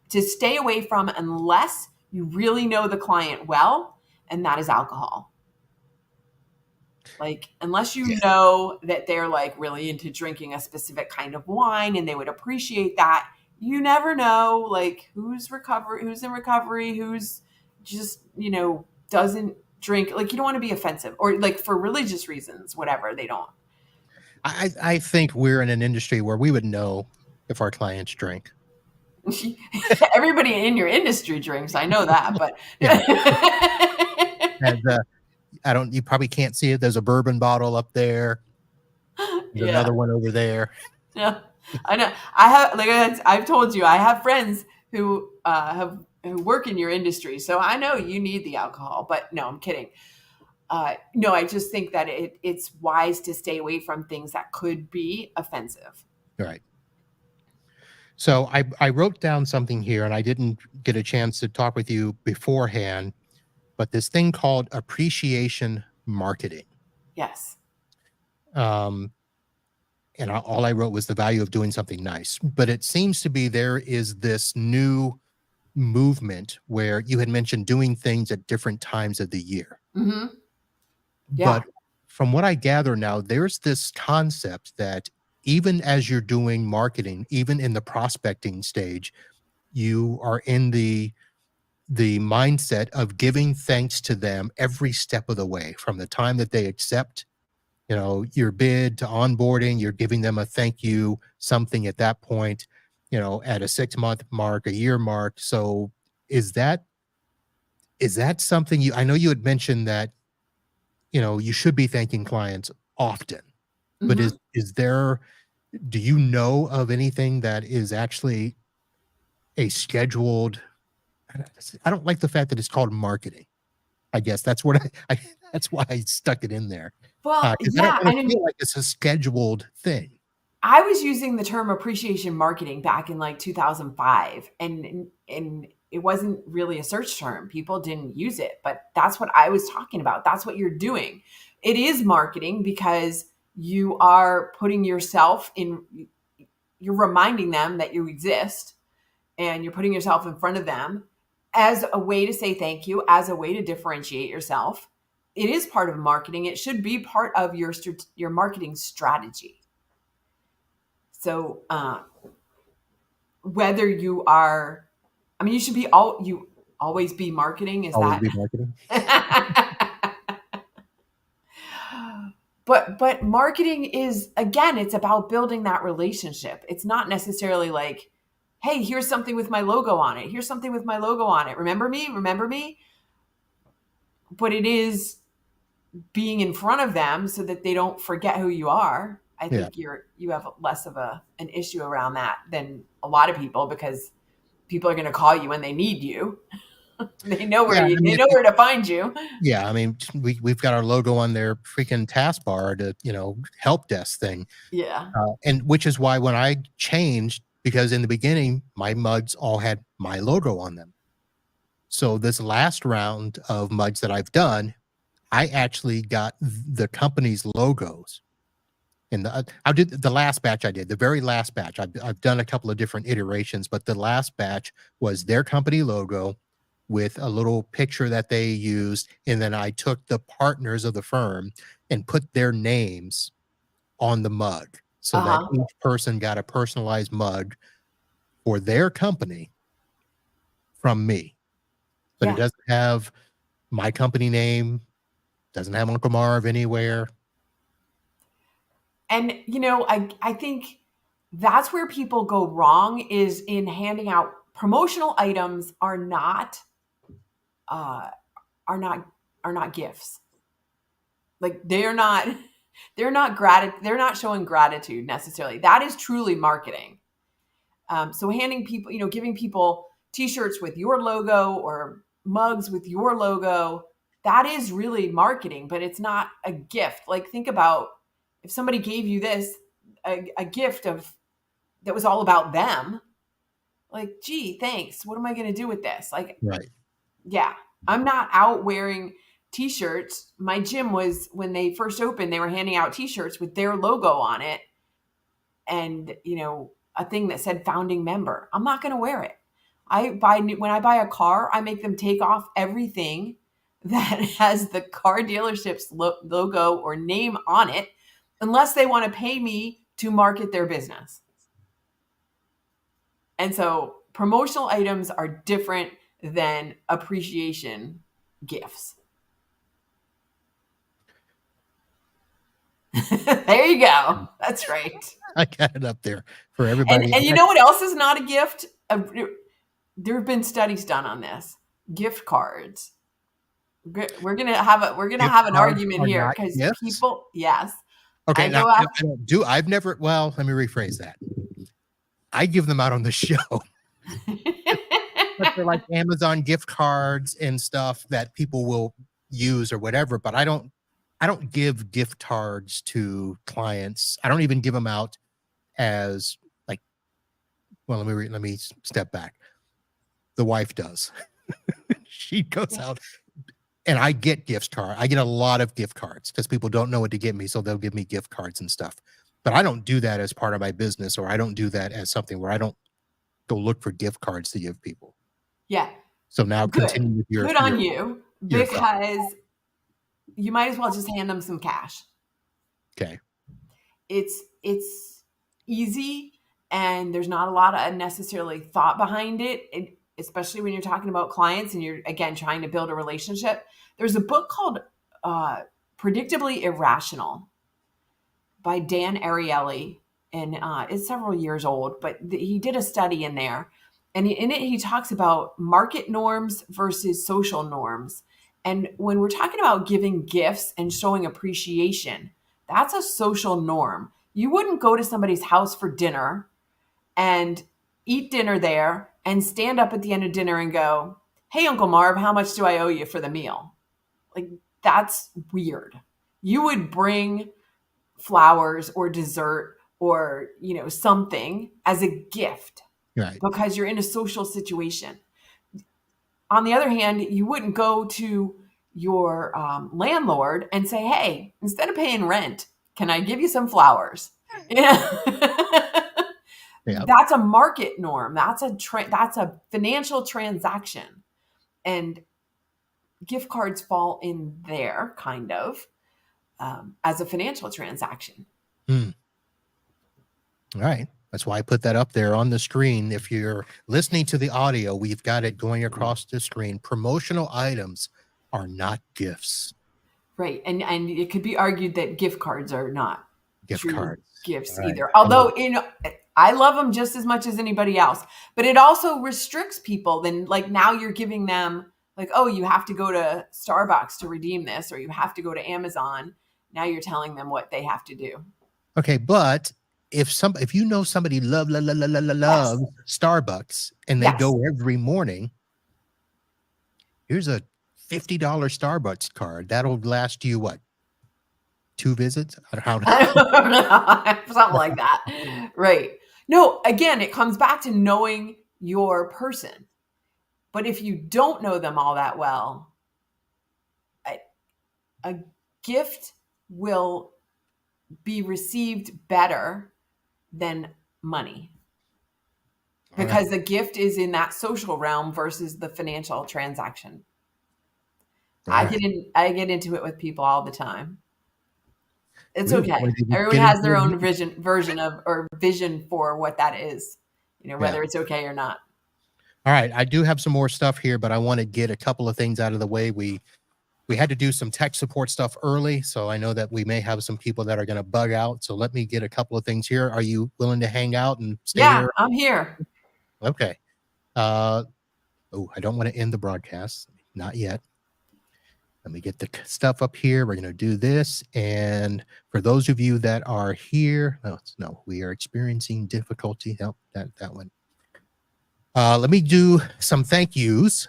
to stay away from, unless you really know the client well, and that is alcohol. Like, unless you know that they're like really into drinking a specific kind of wine and they would appreciate that, you never know like who's in recovery, who's just, doesn't drink. Like, you don't want to be offensive, or like for religious reasons, whatever, they don't. I think we're in an industry where we would know if our clients drink. Everybody in your industry drinks. I know that, but and, you probably can't see it. There's a bourbon bottle up there. There's another one over there. Yeah, I know. I've told you, I have friends who have who work in your industry, so I know you need the alcohol. But no, I'm kidding. No, I just think that it's wise to stay away from things that could be offensive. Right. So I wrote down something here, and I didn't get a chance to talk with you beforehand, but this thing called appreciation marketing. Yes. And all I wrote was the value of doing something nice. But it seems to be there is this new movement where you had mentioned doing things at different times of the year. Mm-hmm. Yeah. But from what I gather now, there's this concept that even as you're doing marketing, even in the prospecting stage, you are in the mindset of giving thanks to them every step of the way, from the time that they accept, your bid to onboarding. You're giving them a thank you something at that point, at a 6-month mark, a year mark. So is that something I know you had mentioned that, you should be thanking clients often, but Mm-hmm. do you know of anything that is actually a scheduled, I don't like the fact that it's called marketing. I guess that's what that's why I stuck it in there. Well, 'Cause yeah, I don't feel like it's a scheduled thing. I was using the term appreciation marketing back in like 2005, and it wasn't really a search term. People didn't use it, but that's what I was talking about. That's what you're doing. It is marketing because you are putting yourself in, you're reminding them that you exist, and you're putting yourself in front of them as a way to say thank you, as a way to differentiate yourself. It is part of marketing. It should be part of your marketing strategy. So whether you are, you should you always be marketing. Is Always that be marketing. But marketing is, again, it's about building that relationship. It's not necessarily like, hey, here's something with my logo on it. Here's something with my logo on it. Remember me? Remember me? But it is being in front of them so that they don't forget who you are. I think you have less of an issue around that than a lot of people, because people are going to call you when they need you. They know where they know where to find you. Yeah, we've got our logo on their freaking taskbar, to help desk thing. Yeah. And which is why when I changed, because in the beginning my mugs all had my logo on them. So this last round of mugs that I've done, I actually got the company's logos. And I did the last batch. The very last batch. I've done a couple of different iterations, but the last batch was their company logo with a little picture that they used, and then I took the partners of the firm and put their names on the mug, so that each person got a personalized mug for their company from me. But it doesn't have my company name, doesn't have Uncle Marv anywhere. And, I think that's where people go wrong, is in handing out promotional items are not gifts. Like they're not showing gratitude necessarily. That is truly marketing. So handing people, giving people t-shirts with your logo or mugs with your logo, that is really marketing, but it's not a gift. Like, think about if somebody gave you this, a gift that was all about them, like, gee, thanks. What am I going to do with this? Like, right. Yeah, I'm not out wearing t-shirts. My gym was, when they first opened, they were handing out t-shirts with their logo on it. And, a thing that said founding member. I'm not going to wear it. When I buy a car, I make them take off everything that has the car dealership's logo or name on it, unless they want to pay me to market their business. And so promotional items are different than appreciation gifts. There you go. That's right. I got it up there for everybody. And you know what else is not a gift? There have been studies done on this. Gift cards. We're gonna have an argument here, because people. Yes. Okay. I've never. Well, let me rephrase that. I give them out on the show. but they're like Amazon gift cards and stuff that people will use or whatever. But I don't give gift cards to clients. I don't even give them out as like. Well, let me step back. The wife does. She goes out. And I get gift cards. I get a lot of gift cards because people don't know what to get me, so they'll give me gift cards and stuff. But I don't do that as part of my business, or I don't do that as something where I don't go look for gift cards to give people. Yeah. So now continue with your. Good on you, because you might as well just hand them some cash. Okay. It's easy, and there's not a lot of unnecessarily thought behind it, especially when you're talking about clients and you're, again, trying to build a relationship. There's a book called Predictably Irrational by Dan Ariely, and it's several years old, but he did a study in there. And in it, he talks about market norms versus social norms. And when we're talking about giving gifts and showing appreciation, that's a social norm. You wouldn't go to somebody's house for dinner and eat dinner there and stand up at the end of dinner and go, "Hey, Uncle Marv, how much do I owe you for the meal?" Like, that's weird. You would bring flowers or dessert or, something as a gift, right? Because you're in a social situation. On the other hand, you wouldn't go to your landlord and say, "Hey, instead of paying rent, can I give you some flowers?" Yeah. That's a market norm. That's a financial transaction, and gift cards fall in there kind of as a financial transaction. All right. That's why I put that up there on the screen. If you're listening to the audio, we've got it going across the screen. Promotional items are not gifts. Right. And it could be argued that gift cards are not gift cards gifts either. Although, I love them just as much as anybody else, but it also restricts people. Then, like, now you're giving them like, "Oh, you have to go to Starbucks to redeem this, or you have to go to Amazon." Now you're telling them what they have to do. Okay, but if you know somebody loves Starbucks and they go every morning, here's a $50 Starbucks card that'll last you what? 2 visits? Something like that. Right. No, again, it comes back to knowing your person. But if you don't know them all that well, a gift will be received better than money. Because the gift is in that social realm versus the financial transaction. I get into it with people all the time. It's okay. Everyone has their own vision for what that is, whether it's okay or not. All right. I do have some more stuff here, but I want to get a couple of things out of the way. We had to do some tech support stuff early, so I know that we may have some people that are going to bug out. So let me get a couple of things here. Are you willing to hang out and stay here? Yeah, I'm here. Okay. I don't want to end the broadcast. Not yet. Let me get the stuff up here. We're going to do this. And for those of you that are here, we are experiencing difficulty. Nope, that one. Let me do some thank yous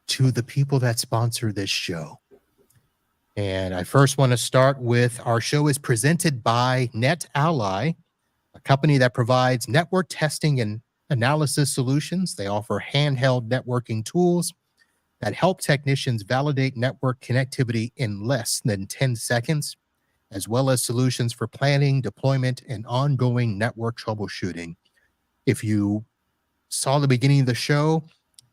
to the people that sponsor this show. And I first want to start with our show is presented by NetAlly, a company that provides network testing and analysis solutions. They offer handheld networking tools that help technicians validate network connectivity in less than 10 seconds, as well as solutions for planning, deployment, and ongoing network troubleshooting. If you saw the beginning of the show,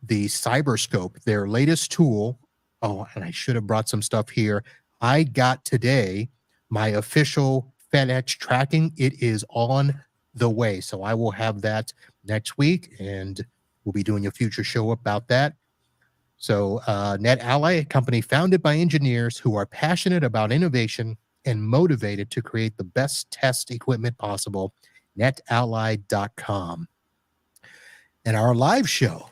the Cyberscope, their latest tool. Oh, and I should have brought some stuff here. I got today my official FedEx tracking. It is on the way. So I will have that next week, and we'll be doing a future show about that. So NetAlly, a company founded by engineers who are passionate about innovation and motivated to create the best test equipment possible, netally.com. And our live show,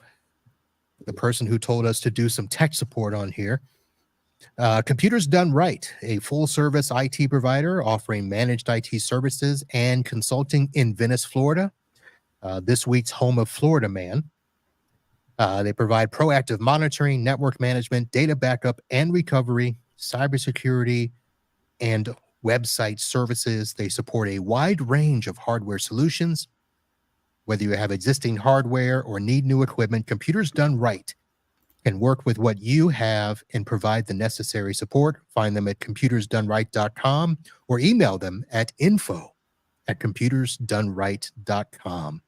the person who told us to do some tech support on here, Computers Done Right, a full-service IT provider offering managed IT services and consulting in Venice, Florida. This week's home of Florida Man. They provide proactive monitoring, network management, data backup and recovery, cybersecurity, and website services. They support a wide range of hardware solutions. Whether you have existing hardware or need new equipment, Computers Done Right can work with what you have and provide the necessary support. Find them at computersdoneright.com or email them at info@computersdoneright.com.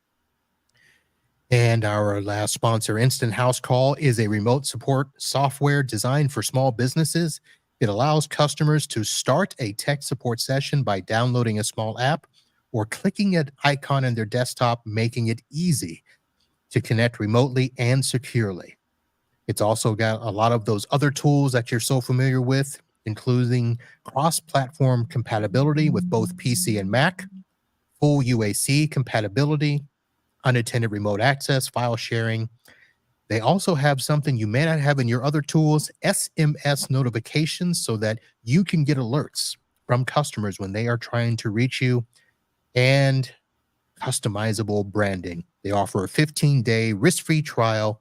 And our last sponsor, Instant House Call, is a remote support software designed for small businesses. It allows customers to start a tech support session by downloading a small app or clicking an icon on their desktop, making it easy to connect remotely and securely. It's also got a lot of those other tools that you're so familiar with, including cross-platform compatibility with both PC and Mac, full UAC compatibility, unattended remote access, file sharing. They also have something you may not have in your other tools, SMS notifications, so that you can get alerts from customers when they are trying to reach you, and customizable branding. They offer a 15-day risk-free trial,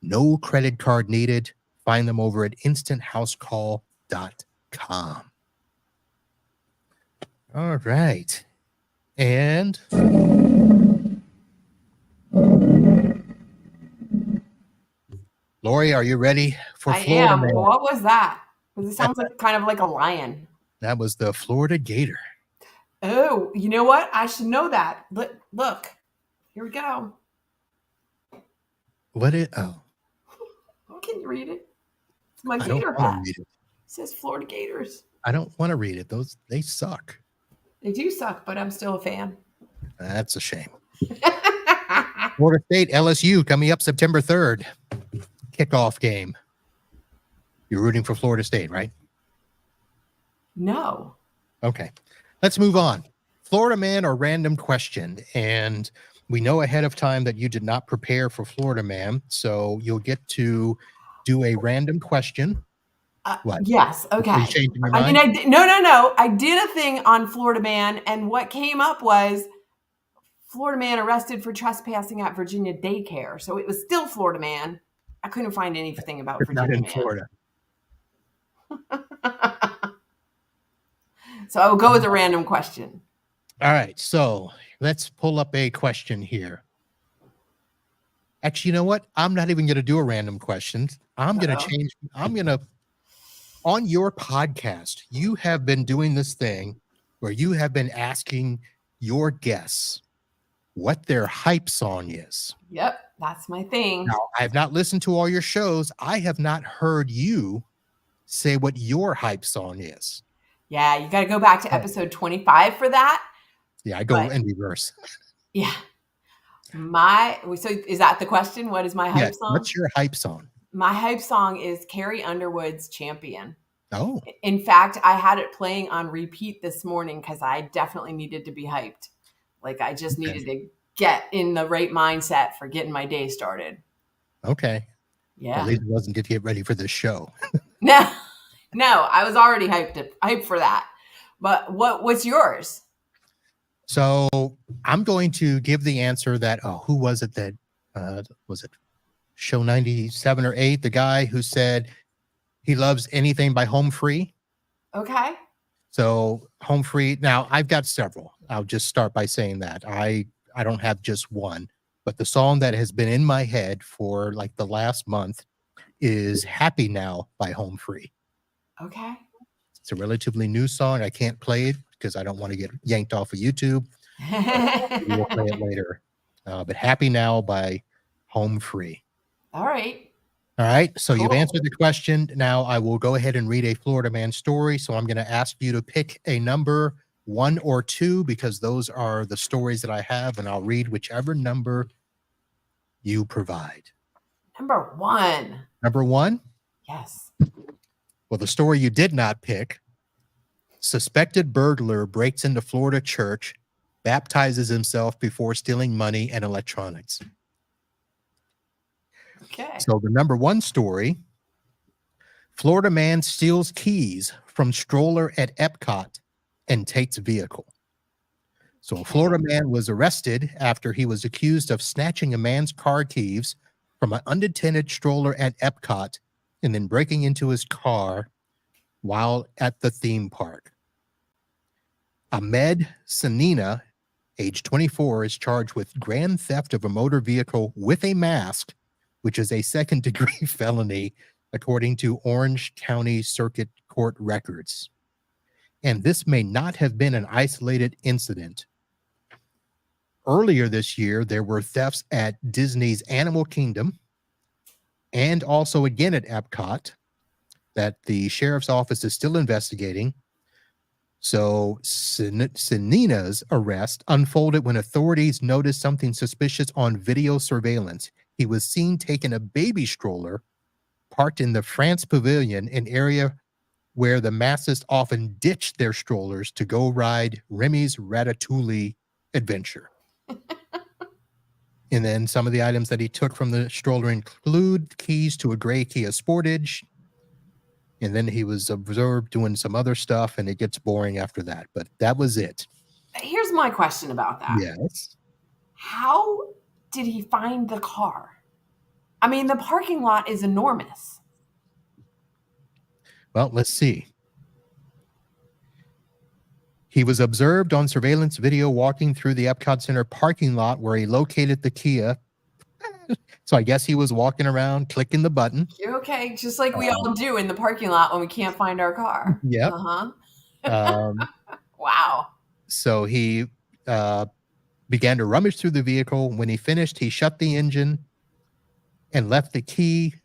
no credit card needed. Find them over at instanthousecall.com. All right. And Lori, are you ready for Florida Man? What was that? Because it sounds like kind of like a lion. That was the Florida Gator. Oh, you know what? I should know that. Look. Here we go. Oh, Can you read it? It's my I don't gator want to hat. read it. It says Florida Gators. I don't want to read it. They suck. They do suck, but I'm still a fan. That's a shame. Florida State, LSU coming up September 3rd. Kickoff game. You're rooting for Florida State, right? No. Okay. Let's move on. Florida Man or random question. And we know ahead of time that you did not prepare for Florida Man, so you'll get to do a random question. What? Yes. Okay. Are you changing your mind? I mean, no. I did a thing on Florida Man, and what came up was Florida Man arrested for trespassing at Virginia daycare. So it was still Florida Man. I couldn't find anything about Virginia not in Man. Florida. So I will go with a random question. All right. So let's pull up a question here. Actually, you know what? I'm not even going to do a random question. I'm going to change. On your podcast, you have been doing this thing where you have been asking your guests what their hype song is. Yep, that's my thing. Now, I have not listened to all your shows. I have not heard you say what your hype song is. Yeah, you got to go back to episode 25 for that. Yeah, I go in reverse. Yeah. So is that the question? What is my hype song? What's your hype song? My hype song is Carrie Underwood's Champion. Oh. In fact, I had it playing on repeat this morning because I definitely needed to be hyped. Like I just needed to get in the right mindset for getting my day started. Okay. Yeah. At least it wasn't to get ready for this show. No, I was already hyped for that. But what's yours? So I'm going to give the answer that, who was it that, was it show 97 or 8? The guy who said he loves anything by Home Free. Okay. So Home Free. Now I've got several. I'll just start by saying that I don't have just one, but the song that has been in my head for like the last month is Happy Now by Home Free. Okay. It's a relatively new song. I can't play it because I don't want to get yanked off of YouTube. We'll play it later. But Happy Now by Home Free. All right. So cool. You've answered the question. Now I will go ahead and read a Florida Man story. So I'm going to ask you to pick a number 1 or 2 because those are the stories that I have, and I'll read whichever number you provide. Number 1. Number 1? Yes. Well, the story you did not pick. Suspected burglar breaks into Florida church, baptizes himself before stealing money and electronics. Okay. So the number 1 story, Florida man steals keys from stroller at Epcot and takes vehicle. So a Florida man was arrested after he was accused of snatching a man's car keys from an unattended stroller at Epcot and then breaking into his car while at the theme park. Ahmed Sanina, age 24, is charged with grand theft of a motor vehicle with a mask, which is a second-degree felony, according to Orange County Circuit Court records. And this may not have been an isolated incident. Earlier this year, there were thefts at Disney's Animal Kingdom and also again at Epcot that the sheriff's office is still investigating. So Sanina's arrest unfolded when authorities noticed something suspicious on video surveillance. He was seen taking a baby stroller parked in the France Pavilion, an area where the masses often ditch their strollers to go ride Remy's Ratatouille adventure. And then some of the items that he took from the stroller include keys to a gray Kia Sportage. And then he was observed doing some other stuff, and it gets boring after that. But that was it. Here's my question about that. Yes. How did he find the car? I mean, the parking lot is enormous. Well, let's see. He was observed on surveillance video walking through the Epcot Center parking lot where he located the Kia. So I guess he was walking around clicking the button. Okay, just like we all do in the parking lot when we can't find our car. Yep. Wow. So he began to rummage through the vehicle. When he finished, he shut the engine and left the key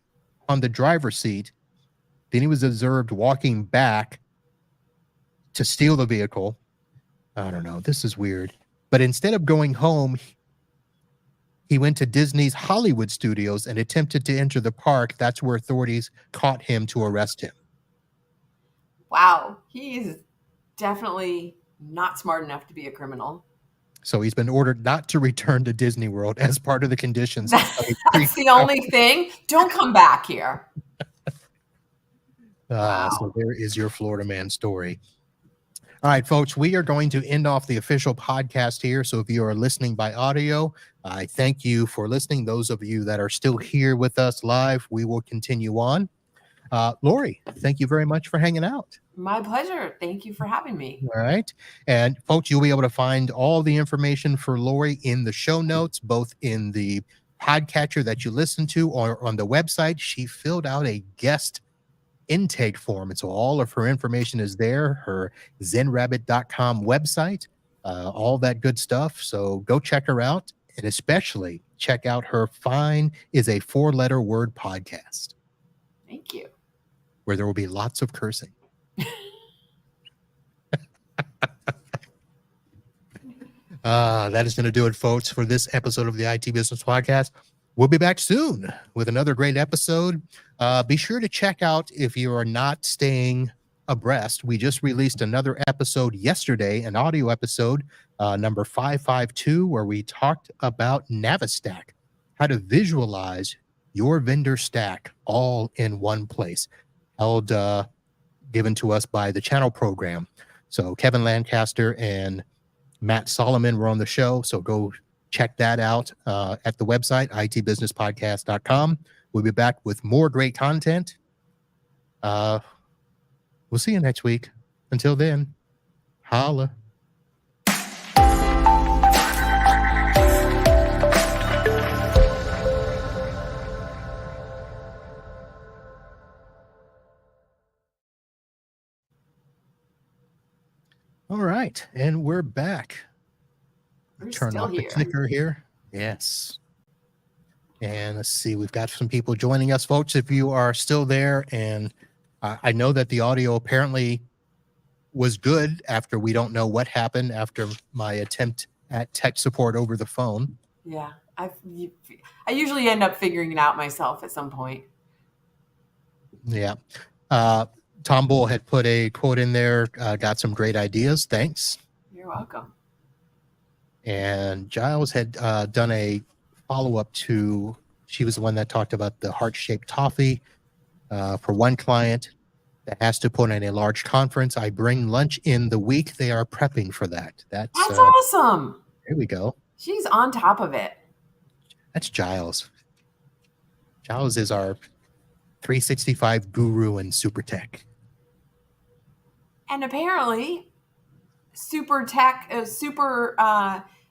on the driver's seat. Then he was observed walking back to steal the vehicle. I don't know. This is weird. But instead of going home, he went to Disney's Hollywood Studios and attempted to enter the park. That's where authorities caught him to arrest him. Wow. He is definitely not smart enough to be a criminal. So he's been ordered not to return to Disney World as part of the conditions. That's the only thing. Don't come back here. Wow. So there is your Florida man story. All right, folks, we are going to end off the official podcast here. So if you are listening by audio, I thank you for listening. Those of you that are still here with us live, we will continue on. Lori, thank you very much for hanging out. My pleasure. Thank you for having me. All right. And folks, you'll be able to find all the information for Lori in the show notes, both in the podcatcher that you listen to or on the website. She filled out a guest intake form, and so all of her information is there, her zenrabbit.com website, all that good stuff. So go check her out, and especially check out her Fine is a 4-letter word podcast. Thank you. Where there will be lots of cursing. That is going to do it, folks, for this episode of the IT Business Podcast. We'll be back soon with another great episode. Be sure to check out, if you are not staying abreast, we just released another episode yesterday, an audio episode, number 552, where we talked about Navistack, how to visualize your vendor stack all in one place, given to us by the channel program. So Kevin Lancaster and Matt Solomon were on the show, so go check that out at the website, itbusinesspodcast.com. We'll be back with more great content. We'll see you next week. Until then, holla. All right, and we're back. Turn off the clicker here. Yes. And let's see, we've got some people joining us, folks. If you are still there, and I know that the audio apparently was good after we don't know what happened after my attempt at tech support over the phone. Yeah, I usually end up figuring it out myself at some point. Yeah. Tom Bull had put a quote in there, got some great ideas. Thanks. You're welcome. And Giles had done a follow-up to, she was the one that talked about the heart-shaped toffee for one client that has to put in a large conference. I bring lunch in the week they are prepping for that. That's awesome. There we go. She's on top of it. That's Giles. Giles is our 365 guru and super tech. And apparently, super tech, super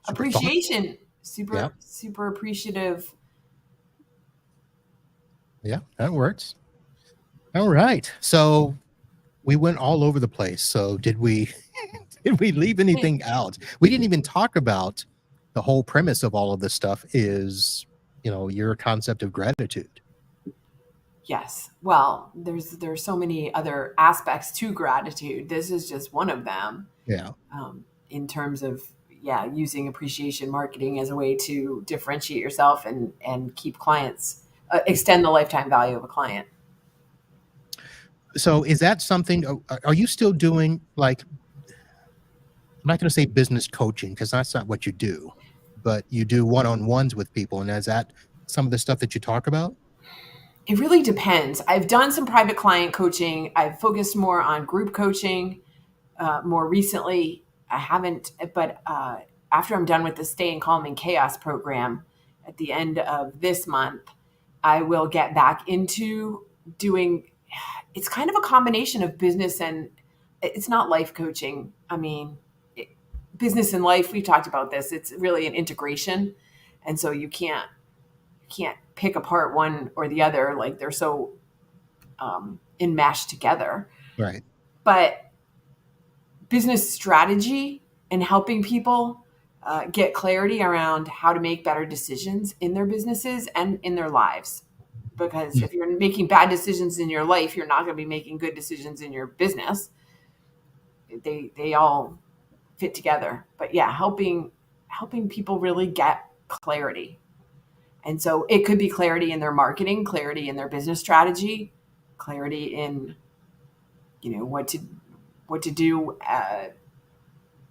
appreciation, super appreciative. Yeah, that works. All right. So we went all over the place. So did we leave anything out? We didn't even talk about the whole premise of all of this stuff is, your concept of gratitude. Yes. Well, there's so many other aspects to gratitude. This is just one of them. Yeah. In terms of using appreciation marketing as a way to differentiate yourself and keep clients, extend the lifetime value of a client. So is that something, are you still doing, like, I'm not going to say business coaching because that's not what you do, but you do one-on-ones with people. And is that some of the stuff that you talk about? It really depends. I've done some private client coaching. I've focused more on group coaching more recently. I haven't, but after I'm done with the Staying Calm in Chaos program at the end of this month, I will get back into doing, it's kind of a combination of business and it's not life coaching. I mean, business and life, we've talked about this. It's really an integration. And so you can't pick apart one or the other. Like they're so enmeshed together. Right. But business strategy and helping people get clarity around how to make better decisions in their businesses and in their lives. Because if you're making bad decisions in your life, you're not going to be making good decisions in your business. They all fit together. But yeah, helping people really get clarity. And so it could be clarity in their marketing, clarity in their business strategy, clarity in, what to do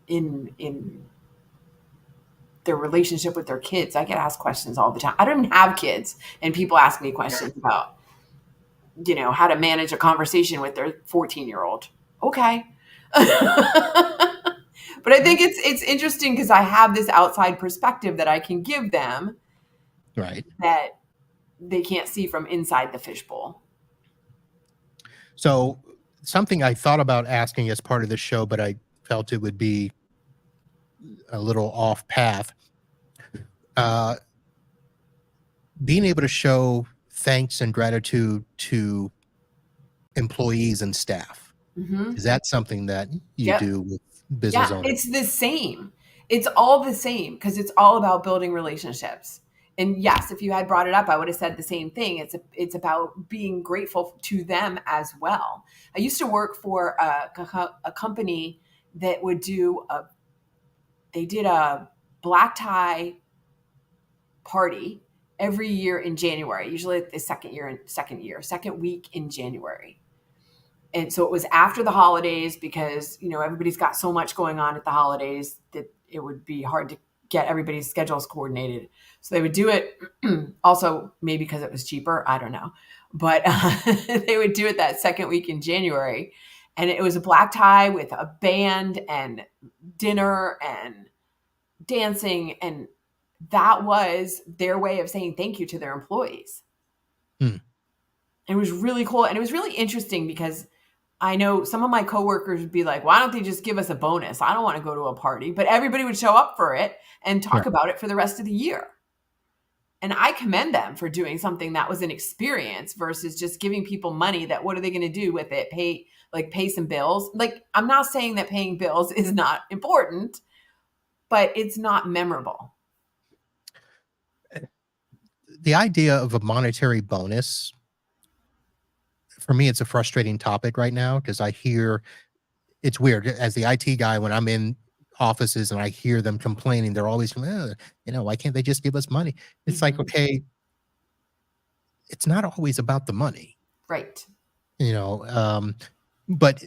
in their relationship with their kids. I get asked questions all the time. I don't even have kids, and people ask me questions about, how to manage a conversation with their 14-year-old. Okay. But I think it's interesting because I have this outside perspective that I can give them, right, that they can't see from inside the fishbowl. So something I thought about asking as part of this show, but I felt it would be a little off path. Being able to show thanks and gratitude to employees and staff. Mm-hmm. Is that something that you do with business owners? It's the same. It's all the same because it's all about building relationships. And yes, if you had brought it up, I would have said the same thing. It's about being grateful to them as well. I used to work for a company that would they did a black tie party every year in January, usually the second week in January. And so it was after the holidays because, everybody's got so much going on at the holidays that it would be hard to get everybody's schedules coordinated. So they would do it also maybe because it was cheaper. I don't know. But they would do it that second week in January. And it was a black tie with a band and dinner and dancing. And that was their way of saying thank you to their employees. It was really cool. And it was really interesting because I know some of my coworkers would be like, why don't they just give us a bonus? I don't want to go to a party, but everybody would show up for it and talk about it for the rest of the year. And I commend them for doing something that was an experience versus just giving people money that what are they going to do with it? Pay some bills. Like, I'm not saying that paying bills is not important, but it's not memorable. The idea of a monetary bonus, for me, it's a frustrating topic right now because I hear it's weird as the IT guy when I'm in offices and I hear them complaining. They're always, why can't they just give us money? It's like, okay, it's not always about the money, right? But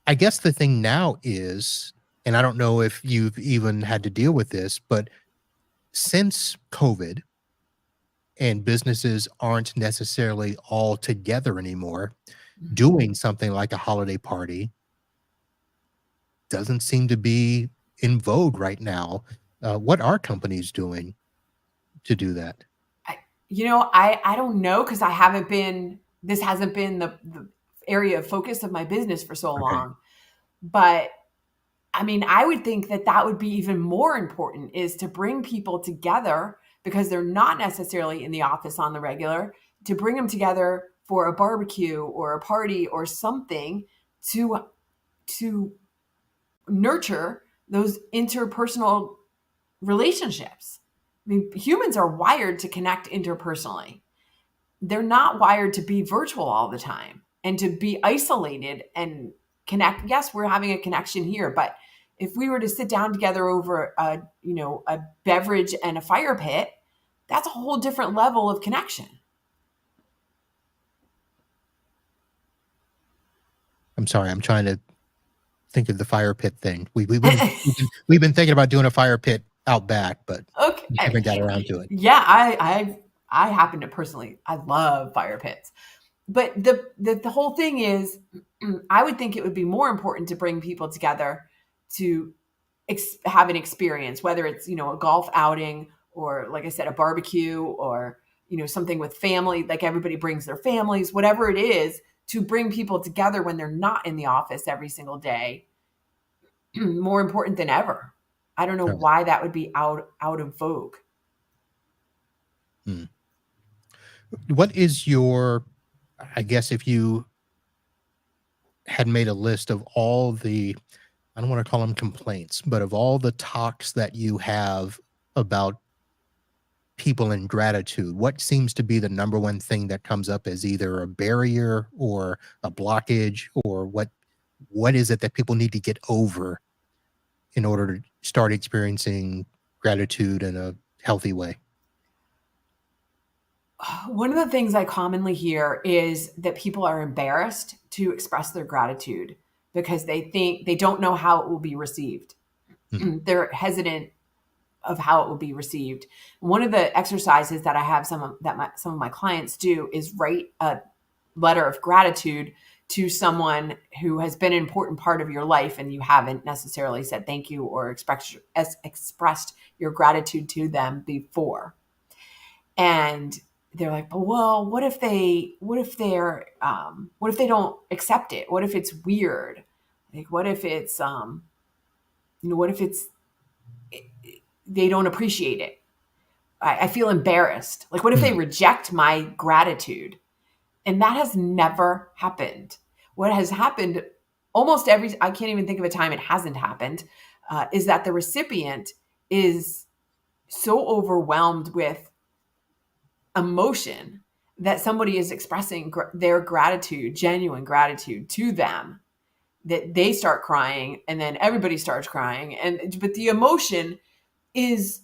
I guess the thing now is, and I don't know if you've even had to deal with this, but since COVID and businesses aren't necessarily all together anymore, doing something like a holiday party doesn't seem to be in vogue right now. What are companies doing to do that? I don't know, because this hasn't been the area of focus of my business for so long. But I mean, I would think that would be even more important, is to bring people together, because they're not necessarily in the office on the regular, to bring them together for a barbecue or a party or something to nurture those interpersonal relationships. I mean, humans are wired to connect interpersonally. They're not wired to be virtual all the time and to be isolated and connect. Yes, we're having a connection here, but if we were to sit down together over a beverage and a fire pit, that's a whole different level of connection. I'm sorry, I'm trying to think of the fire pit thing. We've been thinking about doing a fire pit out back, but okay, we haven't got around to it. Yeah, I happen to personally, I love fire pits. But the whole thing is, I would think it would be more important to bring people together to have an experience, whether it's, a golf outing, or, like I said, a barbecue, or, something with family, like everybody brings their families, whatever it is, to bring people together when they're not in the office every single day, more important than ever. I don't know why that would be out of vogue. What is your, I guess, if you had made a list of all the, I don't want to call them complaints, but of all the talks that you have about people and gratitude, what seems to be the number one thing that comes up as either a barrier or a blockage, or what is it that people need to get over in order to start experiencing gratitude in a healthy way? One of the things I commonly hear is that people are embarrassed to express their gratitude because they don't know how it will be received. Mm-hmm. They're hesitant of how it will be received. One of the exercises that I have some of my clients do is write a letter of gratitude to someone who has been an important part of your life, and you haven't necessarily said thank you or expressed your gratitude to them before. And they're like, well, what if they don't accept it? What if it's weird? Like, what if it's, they don't appreciate it? I feel embarrassed. Like, what if they reject my gratitude? And that has never happened. What has happened I can't even think of a time it hasn't happened, is that the recipient is so overwhelmed with emotion that somebody is expressing their gratitude, genuine gratitude to them, that they start crying, and then everybody starts crying. But the emotion is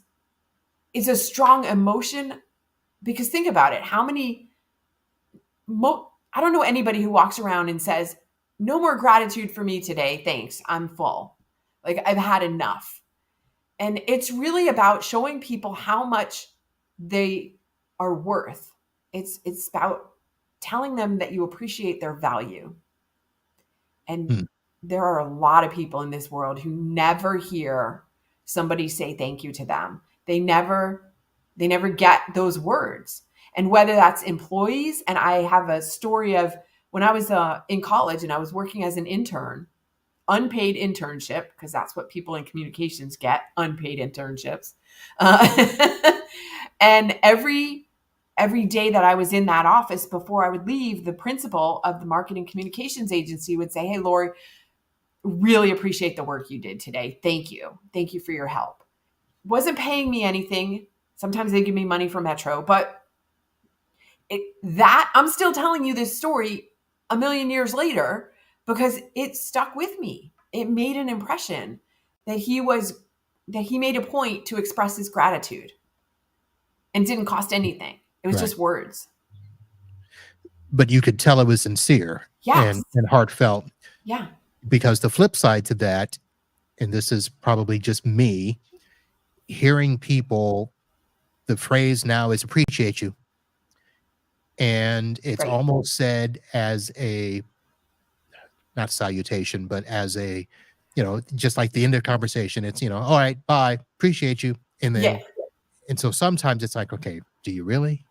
a strong emotion, because think about it. I don't know anybody who walks around and says, no more gratitude for me today. Thanks. I'm full. Like, I've had enough. And it's really about showing people how much they are worth. It's about telling them that you appreciate their value. And there are a lot of people in this world who never hear somebody say thank you to them. They never get those words. And whether that's employees, and I have a story of when I was in college and I was working as an intern, unpaid internship, because that's what people in communications get, unpaid internships. And every day that I was in that office, before I would leave, the principal of the marketing communications agency would say, hey, Lori, really appreciate the work you did today. Thank you. Thank you for your help. Wasn't paying me anything. Sometimes they give me money for Metro, but I'm still telling you this story a million years later because it stuck with me. It made an impression that he made a point to express his gratitude, and didn't cost anything. It was just words. But you could tell it was sincere. Yes. and heartfelt. Yeah. Because the flip side to that, and this is probably just me, hearing people, the phrase now is appreciate you. And it's almost said as a, not salutation, but as a, just like the end of the conversation, it's, all right, bye, appreciate you. And then, and so sometimes it's like, okay, do you really?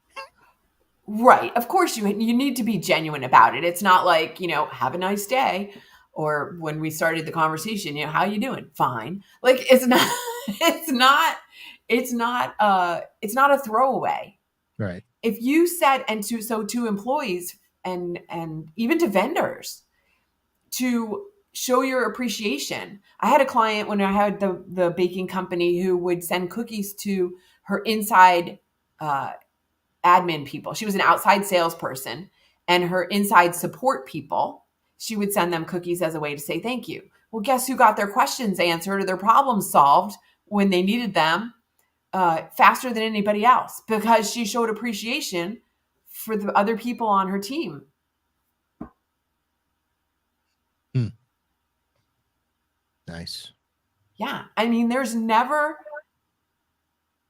Right. Of course you need to be genuine about it. It's not like, have a nice day. Or when we started the conversation, how you doing? Fine. Like it's not it's not a throwaway. Right. If you said, and to employees and even to vendors, to show your appreciation. I had a client when I had the baking company who would send cookies to her inside admin people. She was an outside salesperson, and her inside support people, she would send them cookies as a way to say thank you. Well, guess who got their questions answered or their problems solved when they needed them faster than anybody else? Because she showed appreciation for the other people on her team. Nice. Yeah. I mean, there's never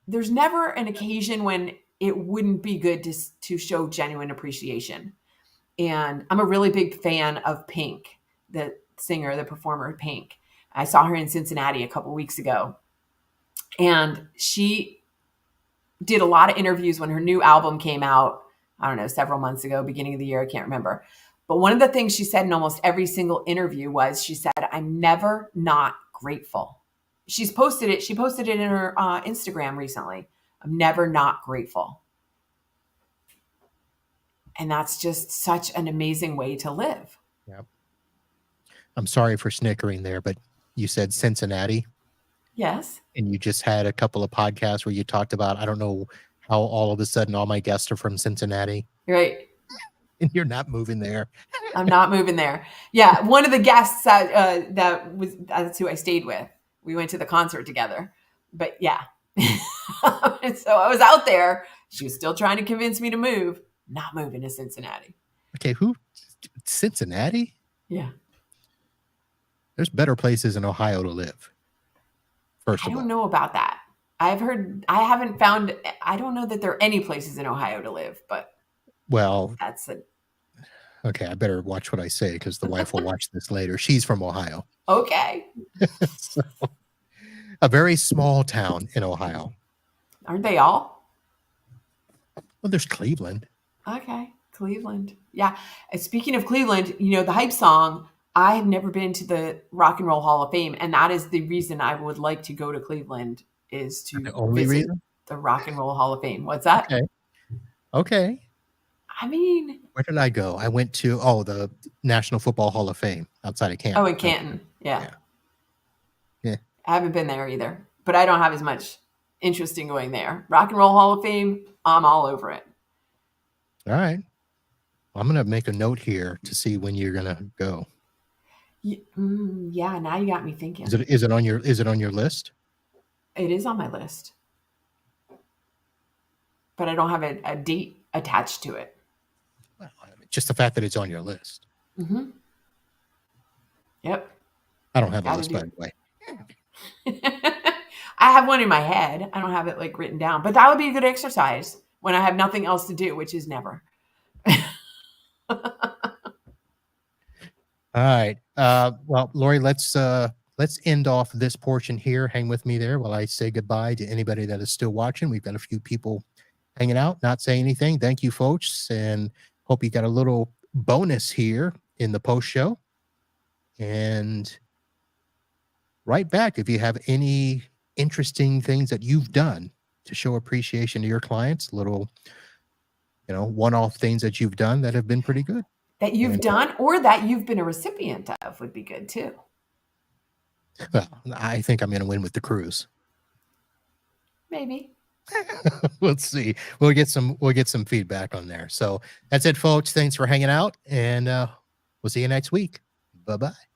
an occasion when it wouldn't be good to show genuine appreciation. And I'm a really big fan of Pink, the singer, the performer Pink. I saw her in Cincinnati a couple weeks ago. And she did a lot of interviews when her new album came out, I don't know, several months ago, beginning of the year, I can't remember. But one of the things she said in almost every single interview was, she said, I'm never not grateful. She posted it in her Instagram recently. I'm never not grateful. And that's just such an amazing way to live. Yeah. I'm sorry for snickering there, but you said Cincinnati. Yes. And you just had a couple of podcasts where you talked about, I don't know how all of a sudden all my guests are from Cincinnati. Right. And you're not moving there. I'm not moving there. Yeah. One of the guests that's who I stayed with. We went to the concert together. But yeah. So I was out there. She was still trying to convince me to move. Not moving to Cincinnati. Okay, Cincinnati? Yeah. There's better places in Ohio to live. I don't know about that. I don't know that there are any places in Ohio to live, but that's it. Okay, I better watch what I say because the wife will watch this later. She's from Ohio. Okay. So, a very small town in Ohio. Aren't they all? Well, there's Cleveland. Okay, Cleveland. Yeah. And speaking of Cleveland, the hype song, I have never been to the Rock and Roll Hall of Fame, and that is the reason I would like to go to Cleveland, is to visit the Rock and Roll Hall of Fame. What's that? Okay. I mean, where did I go? I went to the National Football Hall of Fame outside of Canton. Oh, in Canton. Yeah. Yeah. I haven't been there either, but I don't have as much interest in going there. Rock and Roll Hall of Fame, I'm all over it. All right. I'm going to make a note here to see when you're going to go. Yeah, now you got me thinking. Is it on your list? It is on my list, but I don't have a date attached to it. Well, just the fact that it's on your list. Mm-hmm. Yep. I don't have a list, by the way. I have one in my head. I don't have it written down, but that would be a good exercise when I have nothing else to do, which is never. All right. Well, Lori, let's end off this portion here. Hang with me there while I say goodbye to anybody that is still watching. We've got a few people hanging out, not saying anything. Thank you, folks, and hope you got a little bonus here in the post show. And right back if you have any interesting things that you've done to show appreciation to your clients, little, one-off things that you've done that have been pretty good. That you've done or that you've been a recipient of would be good too. Well, I think I'm going to win with the cruise. Maybe. Let's see. We'll get some feedback on there. So that's it, folks. Thanks for hanging out, and we'll see you next week. Bye-bye.